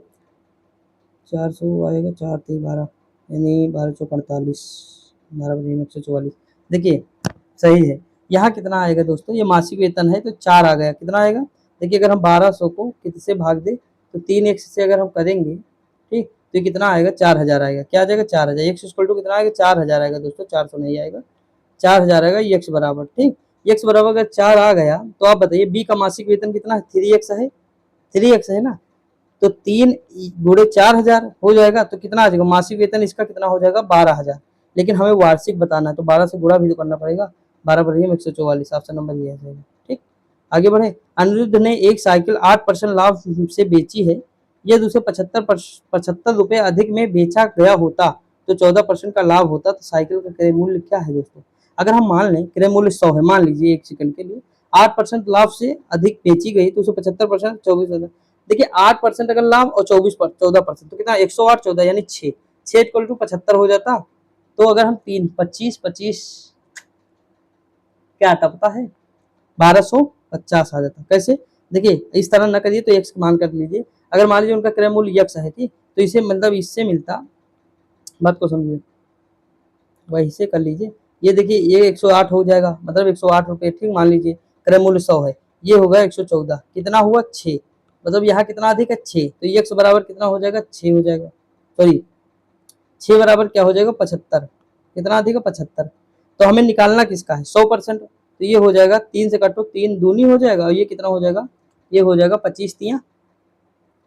S1: 400 आएगा, 4 3 12 यानी 1248, 12 144। देखिए सही है। यहाँ कितना आएगा दोस्तों, ये मासिक वेतन है तो 4 आ गया, कितना आएगा, देखिए अगर हम 1200 को किससे भाग दे तो 3x से अगर हम करेंगे, ठीक तो कितना आएगा, 4,000 आएगा, क्या आ जाएगा, 4,000, x इक्वल टू कितना आएगा, 4,000 आएगा दोस्तों, 400 नहीं आएगा, 4,000 आएगा, x बराबर, ठीक x बराबर अगर 4 आ गया तो आप बताइए बी का मासिक वेतन कितना है, 3x है, 3x है ना, तो 3 गुणे 4,000 हो जाएगा, तो कितना आ जाएगा मासिक वेतन इसका, कितना हो जाएगा, 12,000। लेकिन हमें वार्षिक बताना है तो 12 से गुणा भी तो करना पड़ेगा, 12 बढ़िया 144, ऑप्शन नंबर ये है। ठीक, आगे बढ़े। अनिरुद्ध ने एक साइकिल 8% लाभ से बेची है, यदि उसे 75 रुपए अधिक में बेचा गया होता तो 14% का लाभ होता, तो साइकिल का क्रय मूल्य क्या है दोस्तों? अगर हम मान लें क्रय मूल्य 100 है, मान लीजिए एक सेकंड के लिए, 8% लाभ से अधिक बेची गई तो उसे 75%, 24%। देखिए 8% अगर लाभ और 14% तो कितना 108 14 यानी 6 इक्वल टू 75 हो जाता। तो अगर हम 25 क्या आता पता है 1250 आ जाता। कैसे देखिए इस तरह ना करिए तो एक्स मान कर लीजिए। अगर मान लीजिए उनका क्रय मूल्य यक्स है ठीक, तो इसे मतलब इससे मिलता, बात को समझिए, वही से कर लीजिए। ये देखिए ये 108 हो जाएगा मतलब 108 रुपये ठीक मान लीजिए, क्रय मूल्य 100 है, ये होगा 114, कितना हुआ 6, मतलब यहाँ कितना अधिक है 6, तो ये x बराबर कितना हो जाएगा 6 हो जाएगा, सॉरी 6 बराबर क्या हो जाएगा 75, कितना अधिक है 75। तो हमें निकालना किसका है 100%, तो ये हो जाएगा 3 से काटो 3 दूनी हो जाएगा और ये कितना हो जाएगा, ये हो जाएगा 25 तिया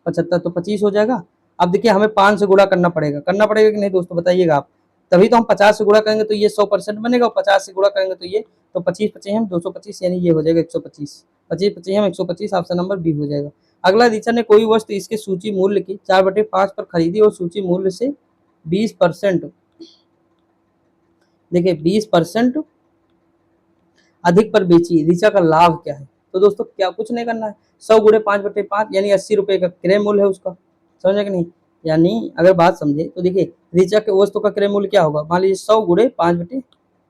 S1: 75, तो 25 हो जाएगा। अब देखिए हमें 5 से गुणा करना पड़ेगा कि नहीं दोस्तों बताइएगा आप, तभी तो हम 50 से गुणा करेंगे तो ये 100% बनेगा और 50 से गुणा करेंगे तो ये, तो 25 25 हम 225 यानी ये हो जाएगा 125, 25 25 हम 125, ऑप्शन नंबर बी हो जाएगा। अगला रीचा ने कोई वस्तु इसके सूची मूल्य की 4/5 पर खरीदी और सूची मूल्य से 20%, देखिए 20% अधिक पर बेची, रीचा का लाभ क्या है। तो दोस्तों क्या कुछ नहीं करना है, 100 गुणे 5/5 यानी 80 रुपए का क्रय मूल्य है उसका, समझे कि नहीं। यानी अगर बात समझे तो देखिए रीचा के वस्तु का क्रय मूल्य क्या होगा, मान लीजिए 100 गुणे 5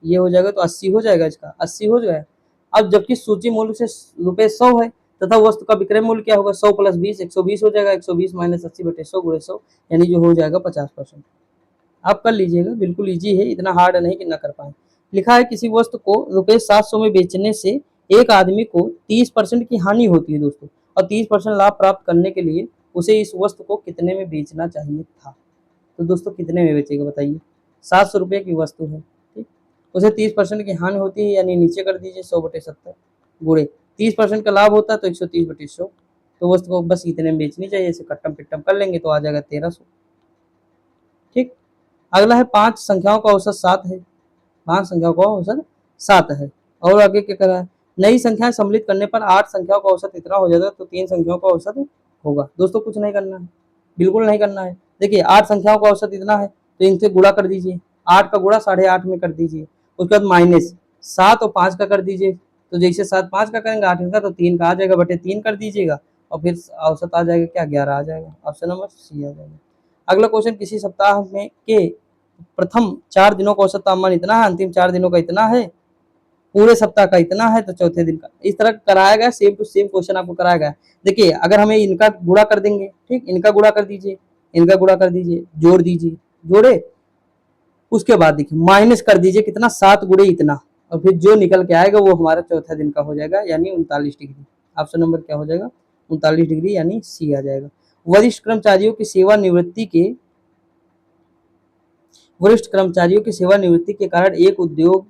S1: ये हो जाएगा तो 80 हो जाएगा, इसका 80 हो जाएगा। अब जबकि सूची मूल्य से रुपए 100 है तथा वस्तु का विक्रय मूल्य क्या होगा 100 प्लस 20 120 हो जाएगा, 120 माइनस 80/100 गुणे 100 यानी जो हो जाएगा 50%। आप कर लीजिएगा, बिल्कुल इजी है, इतना हार्ड नहीं कि ना कर पाए। लिखा है किसी वस्तु को रुपए 700 में बेचने से एक आदमी को 30% की हानि होती है दोस्तों, और 30% लाभ प्राप्त करने के लिए उसे इस वस्तु को कितने में बेचना चाहिए था। तो दोस्तों कितने में बेचेगा बताइए, 700 रुपये की वस्तु है ठीक, उसे 30% की हानि होती है यानी नीचे कर दीजिए 100/70 गुणे 30% का लाभ होता है तो 130/100, तो वस्तु को बस इतने में बेचनी चाहिए, इसे कट्टम पिट्टम कर लेंगे तो आ जाएगा 1300 ठीक। अगला है 5 संख्याओं का औसत 7 है, 5 संख्याओं का औसत 7 है, और आगे क्या करा है, नई संख्याएं सम्मिलित करने पर 8 संख्याओं का औसत इतना हो जाएगा तो 3 संख्याओं का औसत होगा। दोस्तों कुछ नहीं करना है, बिल्कुल नहीं करना है। देखिए 8 संख्याओं का औसत इतना है तो इनसे गुणा कर दीजिए, 8 का गुणा 8.5 में कर दीजिए, उसके बाद माइनस 7 और 5 का कर दीजिए, तो जैसे 7 5 का करेंगे 8 का तो 3 का आ जाएगा, बटे 3 कर दीजिएगा और फिर औसत आ जाएगा क्या 11 आ जाएगा, ऑप्शन नंबर सी आ जाएगा। अगला क्वेश्चन, किसी सप्ताह में के प्रथम 4 दिनों का औसत तापमान इतना है, अंतिम 4 दिनों का इतना है, पूरे सप्ताह का इतना है तो चौथे दिन का, इस तरह कराया गया, सेम टू सेम क्वेश्चन आपको कराया गया। देखिए अगर हमें इनका गुणा कर देंगे ठीक, इनका गुणा कर दीजिए, इनका गुणा कर दीजिए, जोड़ दीजिए, जोड़े, उसके बाद देखिए माइनस कर दीजिए कितना 7 गुणे इतना, और फिर जो निकल के आएगा वो हमारा चौथा दिन का हो जाएगा यानी 39 डिग्री। ऑप्शन नंबर क्या हो जाएगा 39 डिग्री यानी सी आ जाएगा। वरिष्ठ कर्मचारियों की सेवानिवृत्ति के कारण एक उद्योग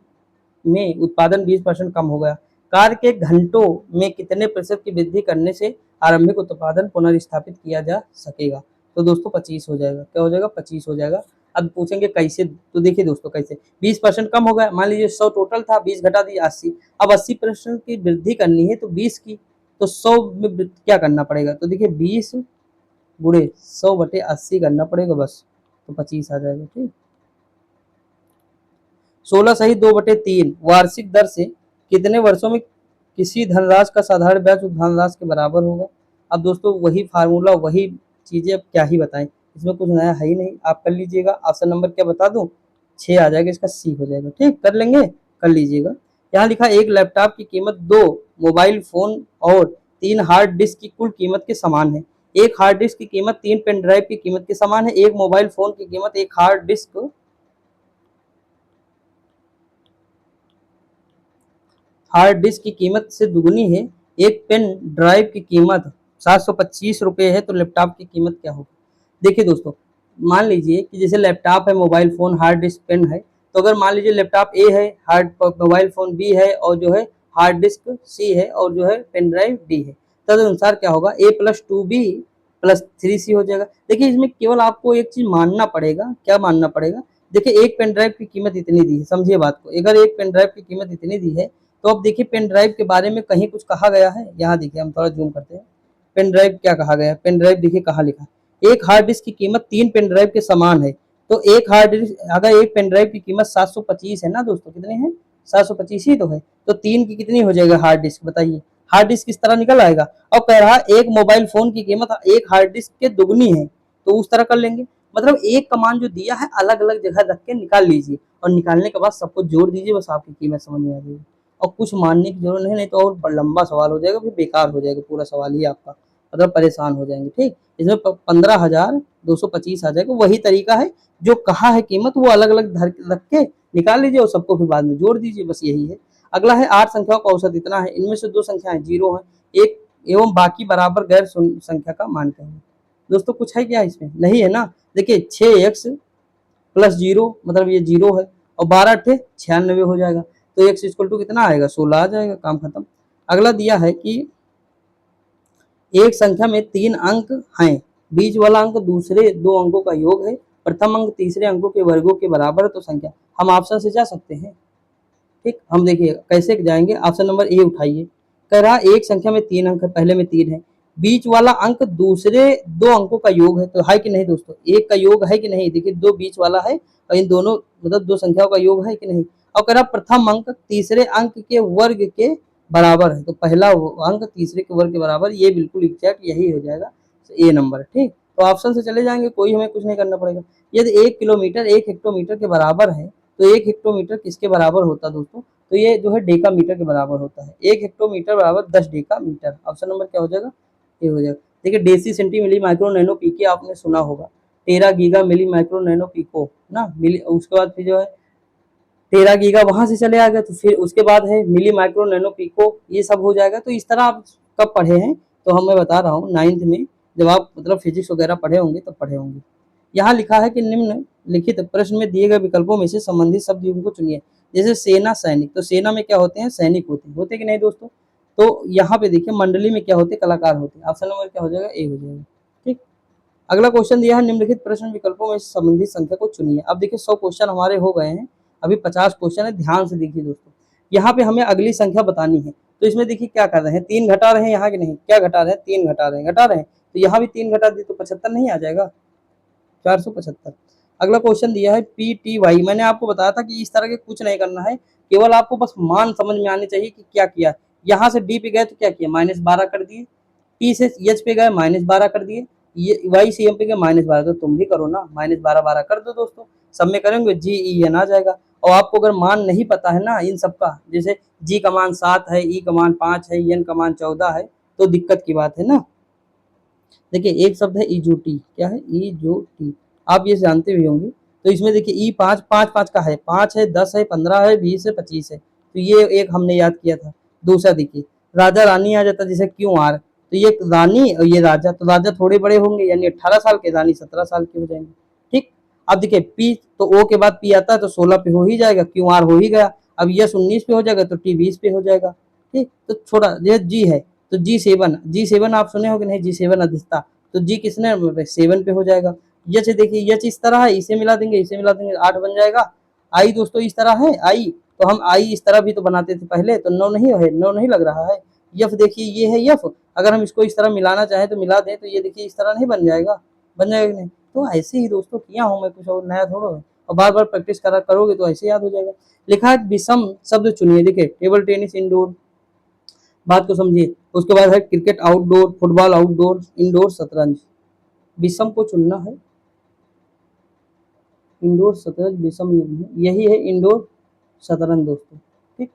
S1: में उत्पादन 20% कम हो गया। कार्य के घंटों में कितने प्रतिशत की वृद्धि करने से आरंभिक उत्पादन पुनर्स्थापित किया जा सकेगा। तो दोस्तों 25 हो जाएगा, क्या हो जाएगा 25 हो जाएगा। अब पूछेंगे कैसे, तो देखिए दोस्तों कैसे 20% कम हो गया, मान लीजिए 100 टोटल था, 20 घटा दिया 80, अब 80% की वृद्धि करनी है तो 20 की, तो 100 में क्या करना पड़ेगा, तो देखिए 20 गुणे 100/80 करना पड़ेगा बस, तो 25 आ जाएगा ठीक। 16 सही 2/3 वार्षिक दर से कितने वर्षों में किसी धनराशि का साधारण ब्याज उस धनराशि के बराबर होगा। अब दोस्तों वही फार्मूला वही चीजें, अब क्या ही बताएं, इसमें कुछ नया है ही नहीं, आप कर लीजिएगा। ऑप्शन नंबर क्या बता दूं 6 आ जाएगा, इसका सी हो जाएगा ठीक, कर लेंगे, कर लीजिएगा। यहाँ लिखा एक लैपटॉप की कीमत 2 मोबाइल फोन और 3 हार्ड डिस्क की कुल कीमत के समान है। एक हार्ड डिस्क की कीमत 3 पेन ड्राइव की कीमत के समान है, एक मोबाइल फोन की कीमत एक हार्ड डिस्क की कीमत से दुगनी है, एक पेन ड्राइव की कीमत 725 रुपये है, तो लैपटॉप की कीमत क्या होगी। देखिए दोस्तों मान लीजिए कि जैसे लैपटॉप है, mobile phone, hard disk, pen है, तो अगर मान लीजिए लैपटॉप ए है, हार्ड मोबाइल फोन बी है, और जो है हार्ड डिस्क सी है, और जो है पेन ड्राइव डी है, तदनुसार क्या होगा A+2B+3C हो जाएगा। देखिए इसमें केवल आपको एक चीज मानना पड़ेगा, क्या मानना पड़ेगा, देखिए एक पेन ड्राइव की कीमत इतनी दी है, समझिए बात को, अगर एक पेन ड्राइव की कीमत इतनी दी है तो अब देखिए पेन ड्राइव के बारे में कहीं कुछ कहा गया है, यहाँ देखिए हम थोड़ा जूम करते हैं, पेन ड्राइव क्या कहा गया है, पेन ड्राइव देखिए कहाँ लिखा है, एक हार्ड डिस्क की कीमत 3 पेन ड्राइव के समान है, तो एक हार्ड डिस्क, अगर एक पेन ड्राइव की कीमत 725 है ना दोस्तों, कितने हैं 725 ही तो है। तो 3 की कितनी हो जाएगा हार्ड डिस्क, बताइए। हार्ड डिस्क किस तरह निकल आएगा। और कह रहा एक मोबाइल फोन की कीमत एक हार्ड डिस्क के दुगनी है, तो उस तरह कर लेंगे। मतलब एक कमांड जो दिया है अलग अलग जगह रख के निकाल लीजिए, और निकालने के बाद सबको जोड़ दीजिए, बस आपकी कीमत समझ में आ जाएगी। और कुछ मानने की जरूरत नहीं तो और लंबा सवाल हो जाएगा, फिर बेकार हो जाएगा पूरा सवाल ही आपका, मतलब परेशान हो जाएंगे। ठीक, इसमें 15,225 आ जाएगा। वही तरीका है जो कहा है कीमत, वो अलग अलग रख के निकाल लीजिए और सबको फिर बाद में जोड़ दीजिए, बस यही है। अगला है 8 संख्याओं का औसत इतना है, इनमें से 2 संख्याएं जीरो है, एक एवं बाकी बराबर गैर संख्या का मान क्या है। दोस्तों कुछ है क्या इसमें, नहीं है ना। देखिए 6x प्लस जीरो मतलब ये जीरो है, और 12 अट्ठे 96 हो जाएगा, तो x इक्वल टू कितना आएगा 16 आ जाएगा, काम खत्म। अगला दिया है कि एक संख्या में 3 अंक हैं, बीच वाला अंक दूसरे 2 अंकों का योग है, प्रथम अंक तीसरे अंकों के वर्गों के बराबर है, तो संख्या। हम ऑप्शन से जा सकते हैं। ठीक, हम देखिए कैसे जाएंगे। ऑप्शन नंबर ए उठाइए। कह रहा एक संख्या में 3 अंक है, पहले में 3 है, बीच वाला अंक दूसरे 2 अंकों का योग है, तो है कि नहीं दोस्तों, एक का योग है कि नहीं, देखिए 2 बीच वाला है और इन दोनों मतलब 2 संख्याओं का योग है कि नहीं। और कह रहा प्रथम अंक तीसरे अंक के वर्ग के बराबर है, तो पहला अंक तीसरे के वर्ग के बराबर, ये बिल्कुल एग्जैक्ट यही हो जाएगा, ए नंबर। ठीक, तो ऑप्शन से चले जाएंगे, कोई हमें कुछ नहीं करना पड़ेगा। यदि 1 किलोमीटर 1 हेक्टोमीटर के बराबर है, तो 1 हेक्टोमीटर किसके बराबर होता है दोस्तों, तो ये जो है डेका मीटर के बराबर होता है। 1 हेक्टोमीटर बराबर 10 डेका मीटर। ऑप्शन नंबर क्या हो जाएगा, ये हो जाएगा। देखिए deci centi milli micro nano pico आपने सुना होगा, tera giga milli micro nano pico ना मिली, उसके बाद फिर जो है टेरा गीगा वहां से चले आ गए, तो फिर उसके बाद है मिली माइक्रो नैनो पिको, ये सब हो जाएगा। तो इस तरह आप कब पढ़े हैं, तो हम मैं बता रहा हूँ 9th में, जब आप मतलब फिजिक्स वगैरह पढ़े होंगे तब पढ़े होंगे। यहाँ लिखा है कि निम्न लिखित प्रश्न में दिए गए विकल्पों में से संबंधित शब्द को चुनिए। जैसे सेना सैनिक, तो सेना में क्या होते हैं, सैनिक होते कि नहीं दोस्तों। तो यहाँ पे देखिए मंडली में क्या होते हैं, कलाकार होते हैं। ऑप्शन नंबर क्या हो जाएगा, ए हो जाएगा। ठीक, अगला क्वेश्चन दिया है निम्नलिखित प्रश्न विकल्पों में संबंधित संख्या को चुनिए। अब देखिए 100 क्वेश्चन हमारे हो गए हैं, अभी 50 क्वेश्चन है, ध्यान से देखिए दोस्तों। यहाँ पे हमें अगली संख्या बतानी है, तो इसमें देखिए क्या कर रहे हैं, 3 घटा रहे हैं यहाँ के नहीं, क्या घटा रहे हैं, 3 घटा रहे हैं, तो यहाँ भी 3 घटा दी तो 75 नहीं आ जाएगा, 475। अगला क्वेश्चन दिया है PTY, मैंने आपको बताया था कि इस तरह के कुछ नहीं करना है, केवल आपको बस मान समझ में आने चाहिए कि क्या किया। यहाँ से D पे गए तो क्या किया, -12 कर दिए, T से H पे गए -12 कर दिए, ये Y से M पे गए -12, तो तुम भी करो ना, -12 12 कर दो दोस्तों, सब में करेंगे GEN आ जाएगा। और आपको अगर मान नहीं पता है ना इन सबका, जैसे G का मान 7 है, E का मान 5 है, N का मान 14 है, तो दिक्कत की बात है ना। देखिए एक शब्द है इजोटी, क्या है इजोटी, आप ये जानते भी होंगे। तो इसमें देखिए ई 5 5 5 का है, 5 है, 10 है, 15 है, 20 है, 25 है, तो ये एक हमने याद किया था। दूसरा देखिए राजा रानी आ जाता, जैसे क्यों आर, तो ये रानी और ये राजा, तो राजा थोड़े बड़े होंगे, यानी 18 साल के, रानी 17 साल के हो जाएंगे। ठीक, अब देखिए पी, तो ओ के बाद पी आता है तो 16 पे हो ही जाएगा, क्यों आर हो ही गया। अब यस 19 पे हो जाएगा, तो टी 20 पे हो जाएगा। ठीक, तो छोटा ये जी है, तो G7 आप सुने हो कि नहीं, G7 अधिष्ठा, तो जी किसने 7 पे हो जाएगा। यच देखिए यच इस तरह है, इसे मिला देंगे 8 बन जाएगा। आई दोस्तों इस तरह है आई, तो हम आई इस तरह भी तो बनाते थे पहले, तो 9 नहीं है, 9 नहीं लग रहा है। यफ देखिए ये है यफ, अगर हम इसको इस तरह मिलाना चाहें तो मिला दें, तो ये देखिए इस तरह नहीं बन जाएगा, बन जाएगा नहीं। तो ऐसे ही दोस्तों किया हूँ मैं, कुछ और नया थोड़ा है, और बार बार प्रैक्टिस करा करोगे तो ऐसे याद हो जाएगा। लिखा है विषम शब्द चुनिए, देखिए टेबल टेनिस इंडोर, बात को समझिए। उसके बाद है cricket outdoor, football outdoor, indoor शतरंज, विषम को चुनना है। इंडोर शतरंज विषम युग्म है, यही है इंडोर शतरंज दोस्तों। ठीक,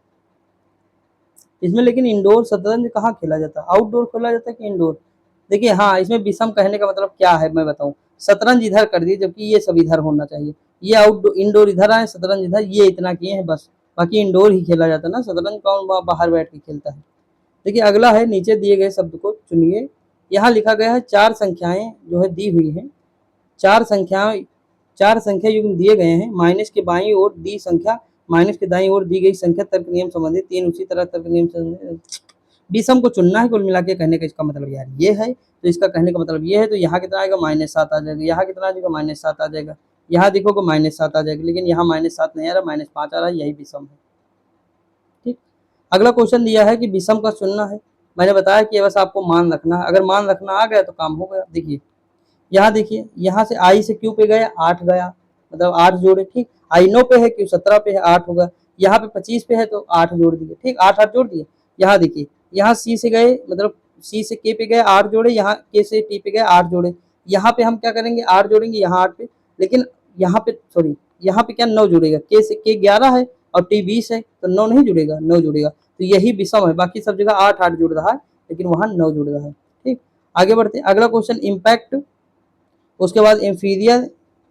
S1: इसमें लेकिन इंडोर शतरंज कहाँ खेला जाता है, आउटडोर खेला जाता है कि इंडोर। देखिए हाँ, इसमें विषम कहने का मतलब क्या है मैं बताऊं, शतरंज इधर कर दिए जबकि ये सब इधर होना चाहिए, ये आउटडोर इंडोर इधर आए, शतरंज इधर, ये इतना किए हैं बस, बाकी इंडोर ही खेला जाता है ना, शतरंज कौन बाहर बैठ के खेलता है। देखिए अगला है नीचे दिए गए शब्द को चुनिए। यहाँ लिखा गया है 4 संख्याएं जो है दी हुई हैं, 4 संख्या युग्म दिए गए हैं, माइनस के बाईं ओर दी संख्या, माइनस के दाईं ओर दी गई संख्या तर्क नियम संबंधित 3 उसी तरह तर्क नियम संबंधित। विषम को चुनना है, कुल मिला के कहने का इसका मतलब यार ये है, तो इसका कहने का मतलब ये है, तो यहाँ कितना आएगा -7 आ जाएगा, यहाँ कितना आ जाएगा -7 आ जाएगा, यहाँ देखोगे -7 आ जाएगा, लेकिन यहाँ -7 नहीं आ रहा, -5 आ रहा है, यही विषम है। ठीक, अगला क्वेश्चन दिया है कि विषम का चुनना है, मैंने बताया कि बस आपको मान रखना है, अगर मान रखना आ गया तो काम हो गया। देखिए यहाँ देखिए, यहाँ से आई से क्यू पे गए 8 गया, मतलब 8 जोड़े। ठीक, आई 9 पे है, क्यू 17 पे है, 8 होगा। यहाँ पे 25 पे है तो 8 जोड़ दिए, ठीक, 8 8 जोड़ दिए। यहाँ देखिए, यहाँ सी से गए, मतलब सी से के पे गए 8 जोड़े, यहाँ के से टी पे गए 8 जोड़े। यहाँ पे हम क्या करेंगे, 8 जोड़ेंगे यहाँ 8 पे, लेकिन यहाँ पे सॉरी, यहाँ पे क्या 9 जुड़ेगा, के से के 11 है और टी 20 है तो 9 नहीं जुड़ेगा, 9 जुड़ेगा। तो यही विषम है, बाकी सब जगह 8 8 जुड़ रहा है लेकिन वहाँ 9 जुड़ रहा है, ठीक। आगे बढ़ते हैं, अगला क्वेश्चन इम्पैक्ट, उसके बाद इंफीरियर,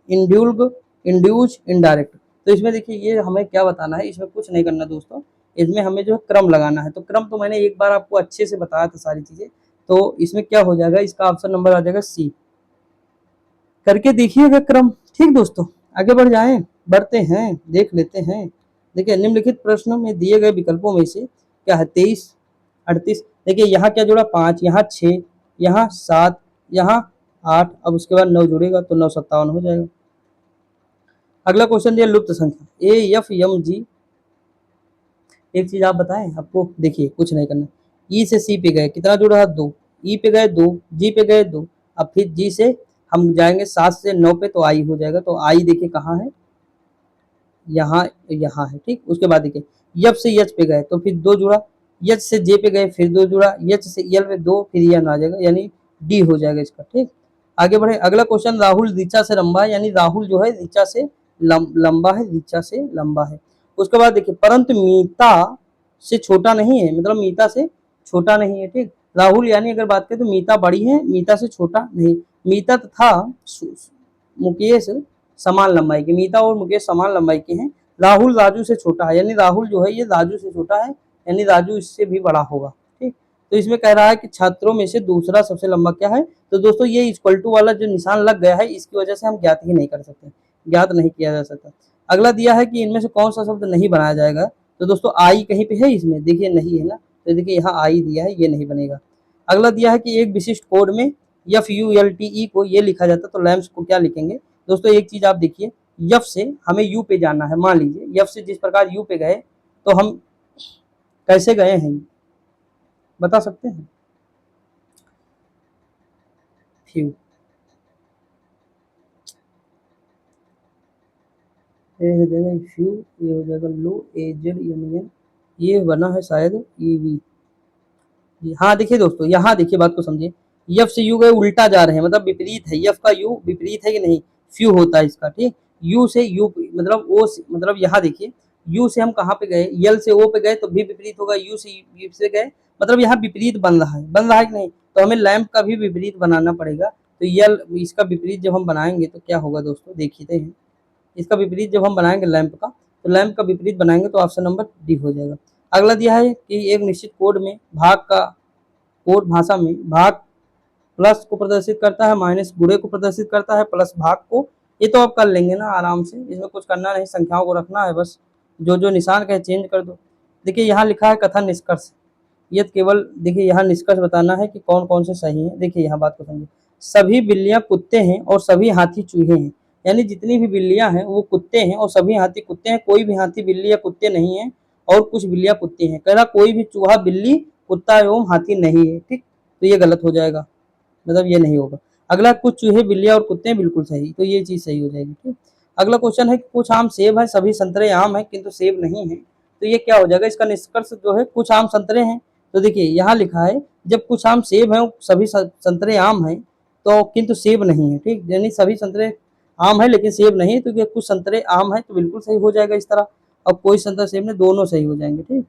S1: इंड्यूल्ग, इंड्यूज, इनडायरेक्ट। तो इसमें देखिए ये हमें क्या बताना है, इसमें कुछ नहीं करना दोस्तों, इसमें हमें जो है क्रम लगाना है। तो क्रम तो मैंने एक बार आपको अच्छे से बताया था सारी चीजें। तो इसमें क्या हो जाएगा, इसका ऑप्शन नंबर आ जाएगा सी, करके देखिएगा क्रम, ठीक दोस्तों। आगे बढ़ जाएं, बढ़ते हैं, देख लेते हैं। देखिए निम्नलिखित प्रश्नों में दिए गए विकल्पों में से क्या है, 23 38, देखिए यहाँ क्या जुड़ा 5, यहाँ 6, यहाँ 7, यहाँ 8, अब उसके बाद 9 जुड़ेगा तो 9 57 हो जाएगा। अगला क्वेश्चन दिया लुप्त संख्या ए एफ एम जी। एक चीज आप बताएं, आपको देखिए कुछ नहीं करना, ई से सी पे गए, कितना जुड़ा है 2, ई पे गए 2, जी पे गए 2, अब फिर जी से हम जाएंगे 7 से 9 पे तो आई हो जाएगा। तो आई देखिए कहाँ है, यहाँ यहाँ है, ठीक। उसके बाद देखिए यफ से यच पे गए तो फिर 2 जुड़ा, यच से जे पे गए फिर 2 जुड़ा, यच से यल पे 2, फिर यन आ जाएगा, यानी डी हो जाएगा इसका, ठीक। आगे बढ़े, अगला क्वेश्चन राहुल ऋचा से लंबा है, यानी राहुल जो है ऋचा से लंबा है, ऋचा से लंबा है। उसके बाद देखिए परंतु मीता से छोटा नहीं है, मतलब मीता से छोटा नहीं है, ठीक। राहुल यानी अगर बात करें तो मीता बड़ी है, मीता से छोटा नहीं। मीता तथा मुकेश समान लंबाई के, मीता और मुकेश समान लंबाई के हैं। राहुल राजू से छोटा है, यानी राहुल जो है ये राजू से छोटा है, यानी राजू इससे भी बड़ा होगा, ठीक। तो इसमें कह रहा है कि छात्रों में से दूसरा सबसे लंबा क्या है। तो दोस्तों ये इक्वल टू वाला जो निशान लग गया है इसकी वजह से हम ज्ञात ही नहीं कर सकते, ज्ञात नहीं किया जा सकता। अगला दिया है कि इनमें से कौन सा शब्द नहीं बनाया जाएगा। तो दोस्तों आई कहीं पे है इसमें, देखिए नहीं है ना, तो देखिए यहाँ आई दिया है, ये नहीं बनेगा। अगला दिया है कि एक विशिष्ट कोड में F U L T E को ये लिखा जाता है, तो लैम्प्स को क्या लिखेंगे। दोस्तों एक चीज आप देखिए, यफ से हमें यू पे जाना है, मान लीजिए यफ से जिस प्रकार यू पे गए तो हम कैसे गए हैं बता सकते हैं, फ्यू, ये हो जाएगा फ्यू, ये हो जाएगा लो, ए जेड एम एन, ये बना है शायद ई वी। हाँ देखिए दोस्तों, यहाँ देखिए बात को समझिए, यफ से यू गए उल्टा जा रहे हैं, मतलब विपरीत है, यफ का यू विपरीत है कि नहीं, फ्यू होता है इसका, ठीक। यू से यू मतलब ओ मतलब यहाँ देखिए यू से हम कहाँ पे गए, यल से ओ पे गए तो भी विपरीत होगा, यू से यू से गए मतलब यहाँ विपरीत बन रहा है कि नहीं। तो हमें लैंप का भी विपरीत बनाना पड़ेगा। तो यल इसका विपरीत जब हम बनाएंगे तो क्या होगा दोस्तों, देखते हैं। इसका विपरीत जब हम बनाएंगे लैंप का, तो लैंप का विपरीत बनाएंगे तो ऑप्शन नंबर डी हो जाएगा। अगला दिया है कि एक निश्चित कोड में भाग का, कोड भाषा में भाग प्लस को प्रदर्शित करता है, माइनस गुणे को प्रदर्शित करता है, प्लस भाग को, ये तो आप कर लेंगे ना आराम से, इसमें कुछ करना नहीं, संख्याओं को रखना है बस, जो जो निशान कहे चेंज कर दो। देखिए यहाँ लिखा है कथन निष्कर्ष, ये केवल देखिए यहाँ निष्कर्ष बताना है कि कौन कौन से सही है। देखिए यहाँ बात को समझिए, सभी बिल्लियां कुत्ते हैं और सभी हाथी चूहे हैं, यानी जितनी भी बिल्लियां हैं वो कुत्ते हैं और सभी हाथी कुत्ते हैं, कोई भी हाथी बिल्ली या कुत्ते नहीं है और कुछ बिल्लियां कुत्ते हैं। कह रहा कोई भी चूहा बिल्ली कुत्ता एवं हाथी नहीं है, ठीक। तो ये गलत हो जाएगा, मतलब ये नहीं होगा। अगला कुछ चूहे बिल्लियां और कुत्ते हैं, बिल्कुल सही, तो ये चीज सही हो जाएगी, ठीक। अगला क्वेश्चन है कि कुछ आम सेब है, सभी संतरे आम है किंतु सेब नहीं है, तो ये क्या हो जाएगा, इसका निष्कर्ष जो है कुछ आम संतरे हैं। तो देखिए यहाँ लिखा है जब कुछ आम सेब है सभी संतरे आम है तो किंतु सेब नहीं है, ठीक, यानी सभी संतरे आम है लेकिन सेब नहीं, तो कुछ संतरे आम है तो बिल्कुल सही हो जाएगा इस तरह, और कोई संतरा सेब नहीं, दोनों सही हो जाएंगे, ठीक।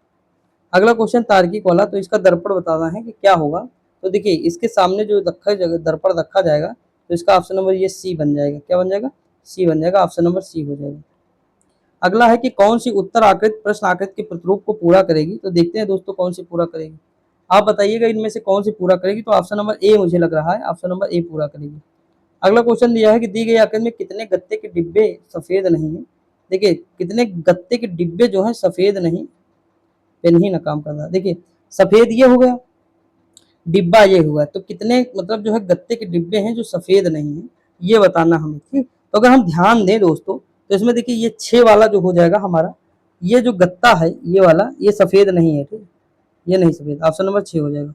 S1: अगला क्वेश्चन तार्किक वाला, तो इसका दर्पण बताना है कि क्या होगा। तो देखिए इसके सामने जो रखा जगह दर्पण रखा जाएगा तो इसका ऑप्शन नंबर ये सी बन जाएगा, क्या बन जाएगा, सी बन जाएगा, ऑप्शन नंबर सी हो जाएगा। अगला है कि कौन सी उत्तर आकृति प्रश्न आकृति के प्रतिरूप को पूरा करेगी। तो देखते हैं दोस्तों कौन सी पूरा करेगी, आप बताइएगा इनमें से कौन सी पूरा करेगी। तो ऑप्शन नंबर ए मुझे लग रहा है, ऑप्शन नंबर ए पूरा करेगी। अगला क्वेश्चन दिया है कि दी गई आकृति में कितने गत्ते के डिब्बे सफेद नहीं है। देखिए कितने गत्ते के डिब्बे जो है सफेद नहीं, पेन ही ना काम कर रहा, देखिए सफेद ये हो गया, डिब्बा ये हुआ, तो कितने मतलब जो है गत्ते के डिब्बे हैं जो सफेद नहीं है, ये बताना हमें, ठीक। तो अगर हम ध्यान दें दोस्तों तो इसमें देखिए ये 6 वाला जो हो जाएगा हमारा, ये जो गत्ता है ये वाला ये सफेद नहीं है, ठीक, ये नहीं सफेद, ऑप्शन नंबर 6 हो जाएगा।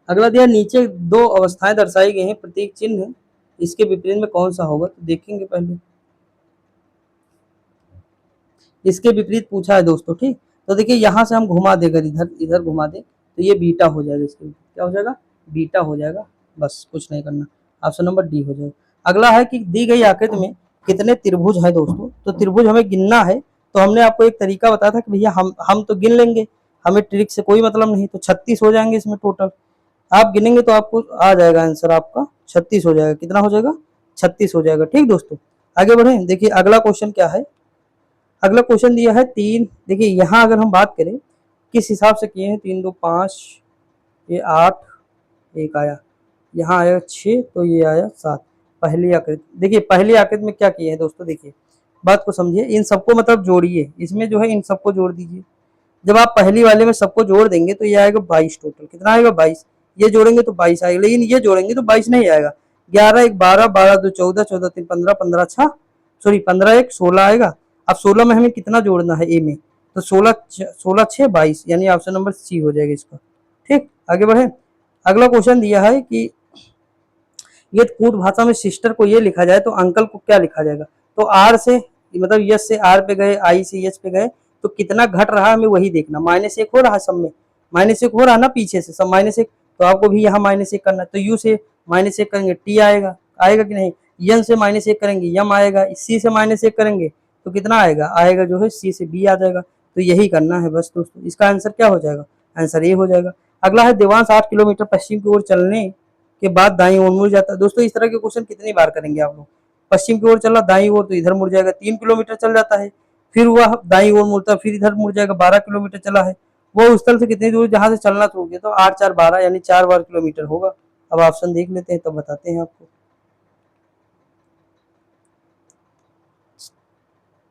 S1: अगला दिया नीचे 2 अवस्थाएं दर्शाई गई हैं, प्रतीक चिन्ह इसके विपरीत में कौन सा होगा, तो देखेंगे पहले। इसके विपरीत पूछा है दोस्तों, ठीक। तो देखिए यहाँ से हम घुमा देकर इधर इधर घुमा दे तो ये बीटा हो जाएगा, इसके विपरीत क्या हो जाएगा, बीटा हो जाएगा। बस कुछ नहीं करना, ऑप्शन नंबर डी हो जाएगा। अगला है कि दी गई आकृति में कितने त्रिभुज है दोस्तों, तो त्रिभुज हमें गिनना है। तो हमने आपको एक तरीका बताया था कि भैया हम तो गिन लेंगे, हमें ट्रिक से कोई मतलब नहीं। तो 36 हो जाएंगे इसमें टोटल, आप गिनेंगे तो आपको आ जाएगा आंसर, आपका 36 हो जाएगा। कितना हो जाएगा, 36 हो जाएगा, ठीक दोस्तों। आगे बढ़े, देखिए अगला क्वेश्चन क्या है। अगला क्वेश्चन दिया है 3। देखिए यहाँ अगर हम बात करें किस हिसाब से किए हैं, 3 2 5, ये 8, एक आया, यहाँ आया 6, तो ये आया 7। पहली आकृति, देखिए पहली आकृति में क्या किए हैं दोस्तों, देखिए बात को समझिए, इन सबको मतलब जोड़िए, इसमें जो है इन सबको जोड़ दीजिए। जब आप पहली वाले में सबको जोड़ देंगे तो ये आएगा 22 टोटल। कितना आएगा, 22। ये जोड़ेंगे तो 22 आएगा, लेकिन ये जोड़ेंगे तो 22 नहीं आएगा। 11 1 12, 12 2 14, 14 3 15, 15 6 सॉरी 15 1 16 आएगा। अब 16 में हमें कितना जोड़ना है ए में, तो 16 6 22, यानी ऑप्शन नंबर सी हो जाएगा इसका, ठीक। आगे बढ़े, अगला क्वेश्चन दिया है कि ये कूट भाषा में सिस्टर को ये लिखा जाए तो अंकल को क्या लिखा जाएगा। तो आर से मतलब यस से आर पे गए, आई से यस पे गए, तो कितना घट रहा है हमें वही देखना। -1 हो रहा है, सब में -1 हो रहा है ना, पीछे से सब -1, तो आपको भी यहाँ -1 करना है। तो यू से -1 करेंगे टी आएगा, आएगा कि नहीं। यन से -1 करेंगे यम आएगा, सी से -1 करेंगे तो कितना आएगा, आएगा जो है सी से बी आ जाएगा। तो यही करना है बस दोस्तों, इसका आंसर क्या हो जाएगा, आंसर ए हो जाएगा। अगला है देवांश 8 किलोमीटर पश्चिम की ओर चलने के बाद दाईं ओर मुड़ जाता है। दोस्तों इस तरह के क्वेश्चन कितनी बार करेंगे आप लोग। पश्चिम की ओर चला दाईं ओर तो इधर मुड़ जाएगा, 3 किलोमीटर चल जाता है, फिर वह दाईं ओर मुड़ता है, फिर इधर मुड़ जाएगा, 12 किलोमीटर चला है। वो उस स्थल से कितनी दूर जहां से चलना शुरू किया, तो 8 4 12 यानी 4 बार किलोमीटर होगा। अब ऑप्शन देख लेते हैं तब बताते हैं आपको।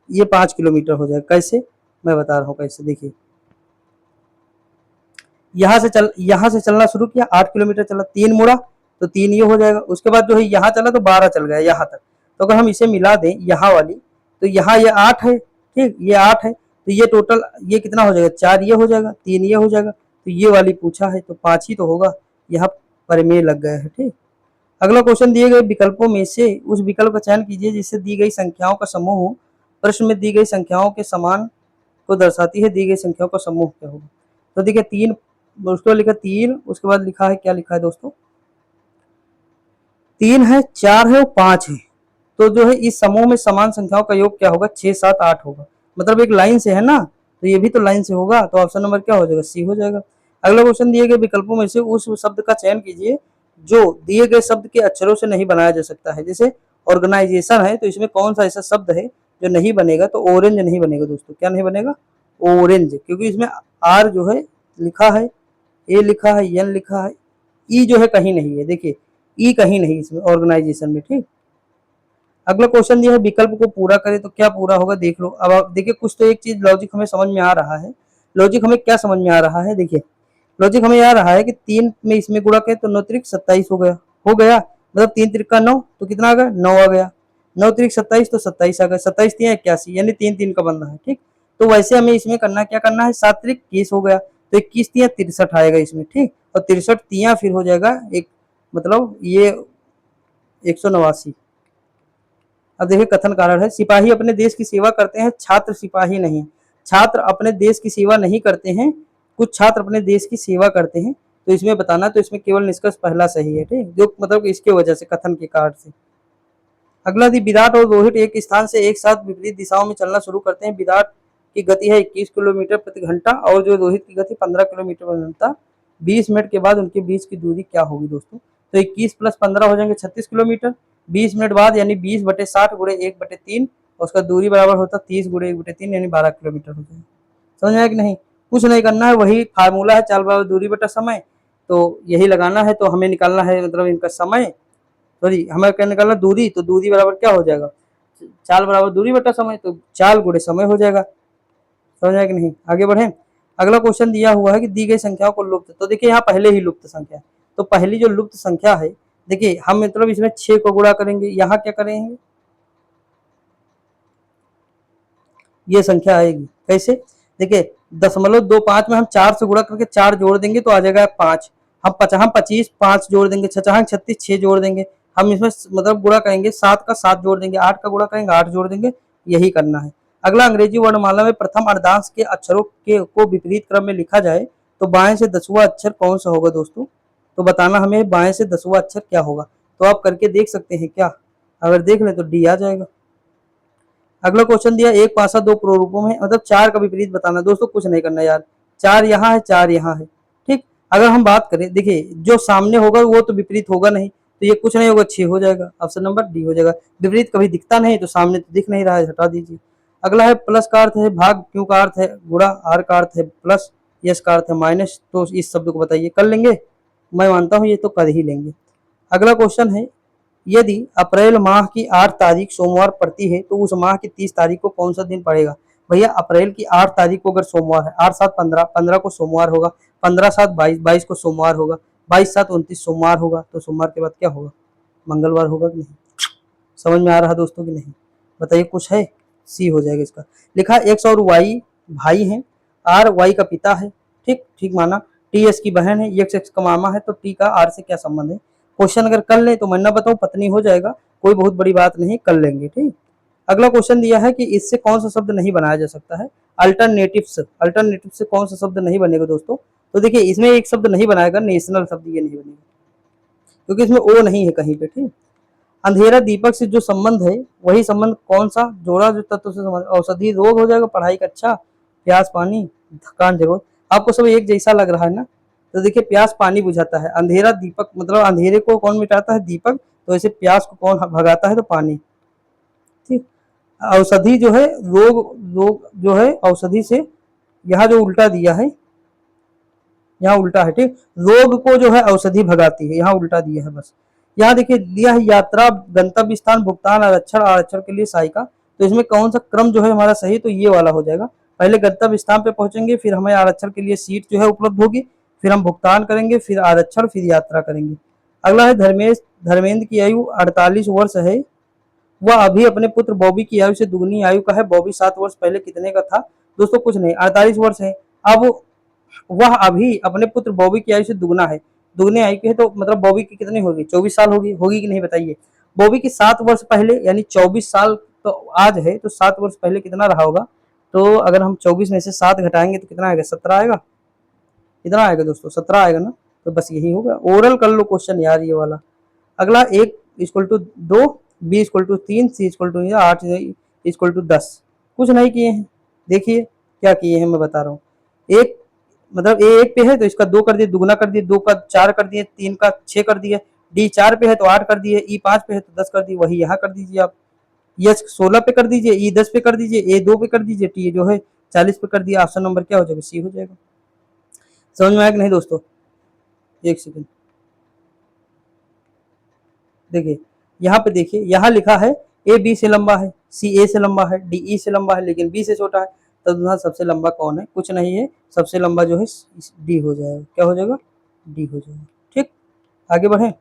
S1: ये 5 किलोमीटर हो जाएगा, कैसे मैं बता रहा हूँ कैसे। देखिए यहाँ से चलना शुरू किया, 8 किलोमीटर चला, 3 मुड़ा तो 3 ये हो जाएगा। उसके बाद जो है यहाँ चला तो 12 चल गया यहाँ तक। तो अगर हम इसे मिला दें यहाँ वाली, तो यहाँ ये 8 है, ठीक, ये 8 है, तो ये टोटल ये कितना हो जाएगा, 4 ये हो जाएगा, 3 ये हो जाएगा। तो ये वाली पूछा है तो 5 ही तो होगा, यहाँ परमेय लग गया है, ठीक। अगला क्वेश्चन दिए गए विकल्पों में से उस विकल्प का चयन कीजिए जिससे दी गई संख्याओं का समूह प्रश्न में दी गई संख्याओं के समान को दर्शाती है। दी गई संख्याओं का समूह क्या होगा। तो देखिए 3, उसके बाद लिखा 3, उसके बाद लिखा है, क्या लिखा है दोस्तों, 3 है, 4 है और 5 है। तो जो है इस समूह में समान संख्याओं का योग क्या होगा, 6 7 8 होगा। मतलब एक लाइन से है ना, तो ये भी तो लाइन से होगा, तो ऑप्शन नंबर क्या हो जाएगा, सी हो जाएगा। अगला क्वेश्चन दिए गए विकल्पों में से उस शब्द का चयन कीजिए जो दिए गए शब्द के अक्षरों से नहीं बनाया जा सकता है। जैसे ऑर्गेनाइजेशन है, तो इसमें कौन सा ऐसा शब्द है जो नहीं बनेगा, तो ऑरेंज नहीं बनेगा दोस्तों। क्या नहीं बनेगा, ऑरेंज, क्योंकि इसमें आर जो है लिखा है, ए लिखा है, एन लिखा है, ई जो है कहीं नहीं है। देखिए ई कहीं नहीं इसमें ऑर्गेनाइजेशन में, ठीक। अगला क्वेश्चन दिया है विकल्प को पूरा करें तो क्या पूरा होगा, देख लो। अब आप देखिए कुछ तो एक चीज लॉजिक हमें समझ में आ रहा है। लॉजिक हमें क्या समझ में आ रहा है, देखिए लॉजिक हमें आ रहा है कि 3 में इसमें गुणा करें तो 9 त्रिक 27 हो गया, मतलब 3 त्रिक का 9, तो कितना आ गया, 9 आ गया। 9 त्रिक 27 तो 27 आ गया, 27 3 81, यानी 3 3 का बन रहा है, ठीक। तो वैसे हमें इसमें करना क्या करना है, 7 त्रिक 21 हो गया, तो 21 3 63 आएगा इसमें, ठीक। और 63 3 फिर हो जाएगा एक, मतलब ये 189। अब देखिए कथन कारण है, सिपाही अपने देश की सेवा करते हैं, छात्र सिपाही नहीं। छात्र अपने देश की सेवा नहीं करते हैं, कुछ छात्र अपने देश की सेवा करते हैं। तो इसमें बताना, तो इसमें केवल निष्कर्ष पहला सही है, ठीक, जो मतलब इसके वजह से कथन के कारण से। अगला थी विराट और रोहित एक स्थान से एक साथ विपरीत दिशाओं में चलना शुरू करते हैं। विराट की गति है 21 किलोमीटर प्रति घंटा और जो रोहित की गति 15 किलोमीटर प्रति घंटा। 20 मिनट के बाद उनके बीच की दूरी क्या होगी दोस्तों, तो 21 + 15 हो जाएंगे 36 किलोमीटर। 20 मिनट बाद यानी 20/60 गुणे 1/3, उसका दूरी बराबर होता 30 गुणे 1/3 यानी 12 किलोमीटर हो जाएगा। समझ आया कि नहीं, कुछ नहीं करना है, वही फार्मूला है, चाल बराबर दूरी बटा समय, तो यही लगाना है। तो हमें निकालना है मतलब इनका समय, सॉरी हमें क्या निकालना, दूरी, तो दूरी बराबर क्या हो जाएगा, चाल बराबर दूरी बटा समय, तो चाल गुणे समय हो जाएगा। समझ आया कि नहीं, आगे बढ़े। अगला क्वेश्चन दिया हुआ है कि दी गई संख्याओं को लुप्त, तो देखिए यहाँ पहले ही लुप्त संख्या है, तो पहली जो लुप्त संख्या है, देखिए हम मतलब इसमें 6 को गुणा करेंगे, यहाँ क्या करेंगे, ये संख्या आएगी कैसे, देखिए 0.25 में हम 4 से गुणा करके 4 जोड़ देंगे तो आ जाएगा 5। हम 25 5 जोड़ देंगे, 36 6 जोड़ देंगे। हम इसमें मतलब गुणा करेंगे 7 का 7 जोड़ देंगे, 8 का गुणा करेंगे 8 जोड़ देंगे, यही करना है। अगला, अंग्रेजी वर्णमाला में प्रथम अर्धांश के अक्षरों के को विपरीत क्रम में लिखा जाए तो बाएं से 10वां अक्षर कौन सा होगा दोस्तों? तो बताना हमें बाएं से 10वां अक्षर क्या होगा। तो आप करके देख सकते हैं क्या? अगर देख लें तो डी आ जाएगा। अगला क्वेश्चन दिया, एक पासा दो प्रारूपों में, मतलब 4 का विपरीत बताना। दोस्तों कुछ नहीं करना यार, 4 यहाँ है, 4 यहाँ है, ठीक। अगर हम बात करें, देखिए जो सामने होगा वो तो विपरीत होगा नहीं, तो ये कुछ नहीं होगा, 6 हो जाएगा, ऑप्शन नंबर डी हो जाएगा। विपरीत कभी दिखता नहीं, तो सामने तो दिख नहीं रहा है, हटा दीजिए। अगला है, प्लस का अर्थ है भाग, क्यू का अर्थ है गुणा, आर का अर्थ है प्लस, यस का अर्थ है माइनस, तो इस शब्द को बताइए। कर लेंगे? मैं मानता हूँ ये तो कर ही लेंगे। अगला क्वेश्चन है, यदि अप्रैल माह की 8 तारीख सोमवार पड़ती है तो उस माह की 30 तारीख को कौन सा दिन पड़ेगा? भैया अप्रैल की 8 तारीख को अगर सोमवार है, 8 7 15, 15 को सोमवार होगा, 15 7 22, 22 को सोमवार होगा, 22 7 29 सोमवार होगा, तो सोमवार के बाद क्या होगा? मंगलवार होगा कि नहीं? समझ में आ रहा दोस्तों कि नहीं? बताइए, कुछ है? सी हो जाएगा इसका। लिखा एक्स और वाई भाई हैं, आर वाई का पिता है, ठीक ठीक माना, टी एस की बहन है, एक्स एक्स का मामा है, तो टी का आर से क्या संबंध है? क्वेश्चन अगर कर ले तो मैं ना बताऊं पत्नी हो जाएगा, कोई बहुत बड़ी बात नहीं, कर लेंगे, ठीक। अगला क्वेश्चन दिया है कि इससे कौन सा शब्द नहीं बनाया जा सकता है? अल्टरनेटिव्स, अल्टरनेटिव से कौन सा शब्द नहीं बनेगा दोस्तों? तो देखिए इसमें एक शब्द नहीं बनाएगा, नेशनल शब्द ये नहीं बनेगा, क्योंकि इसमें ओ नहीं है कहीं पे, ठीक। अंधेरा दीपक से जो संबंध है वही संबंध कौन सा जोड़ा जो तत्व से संबंध? औषधि रोग हो जाएगा, पढ़ाई का अच्छा, प्यास पानी, थकान जरूरत। आपको सब एक जैसा लग रहा है ना? तो देखिए प्यास पानी बुझाता है, अंधेरा दीपक, मतलब अंधेरे को कौन मिटाता है? दीपक। तो ऐसे प्यास को कौन भगाता है? तो पानी, ठीक। औषधि जो है, रोग, रोग जो है औषधि से, यहाँ जो उल्टा दिया है, यहाँ उल्टा है, ठीक। रोग को जो है औषधि भगाती है, यहाँ उल्टा दिया है बस। यहाँ देखिए दिया है यात्रा, गंतव्य स्थान, भुगतान, आरक्षण, आरक्षण के लिए सहायिका। तो इसमें कौन सा क्रम जो है हमारा सही? तो ये वाला हो जाएगा। पहले गंतव्य स्थान पे पहुंचेंगे, फिर हमें आरक्षण के लिए सीट जो है उपलब्ध होगी, फिर हम भुगतान करेंगे, फिर आरक्षण, फिर यात्रा करेंगे। अगला है, धर्मेंद्र की आयु 48 वर्ष है, वह अभी अपने पुत्र बॉबी की आयु से दुगनी आयु का है। बॉबी 7 वर्ष पहले कितने का था? दोस्तों कुछ नहीं, 48 वर्ष है। अब वह अभी अपने पुत्र बॉबी की आयु से दुगना है, दुगने आयु की है, तो मतलब बॉबी की कितनी होगी? 24 साल होगी, होगी कि नहीं बताइए? बॉबी की 7 वर्ष पहले यानी 24 साल तो आज है, तो 7 वर्ष पहले कितना रहा होगा? तो अगर हम 24 में से 7 घटाएंगे तो कितना आएगा? 17 आएगा। कितना आएगा दोस्तों? 17 आएगा ना? तो बस यही होगा। ओरल कर लो क्वेश्चन यार ये वाला। अगला, 1 equal to 2, B equal to 3, C equal to 8 equal to 10। कुछ नहीं किए हैं, देखिए क्या किए हैं मैं बता रहा हूँ। एक मतलब ए 1 पे है तो इसका 2 कर दिए, दुगना कर दिए, 2 का 4 कर दिए, 3 का 6 कर दिए, डी 4 पे है तो 8 कर दिए, ई 5 पे है तो 10 कर दिए, वही यहाँ कर दीजिए आप। एच 16 पे कर दीजिए, ई 10 पे कर दीजिए, ए 2 पे कर दीजिए, टी जो है 40 पे कर दिया। ऑप्शन नंबर क्या हो जाएगा? सी हो जाएगा। समझ में आया कि नहीं दोस्तों? एक सेकंड, देखिए यहाँ पे, देखिए यहाँ लिखा है ए बी से लंबा है, सी ए से लंबा है, डी ई से लंबा है, लेकिन बी से छोटा है। तो यहाँ सबसे लंबा कौन है? कुछ नहीं है, सबसे लंबा जो है डी हो जाएगा। क्या हो जाएगा? डी हो जाएगा, ठीक। आगे बढ़े,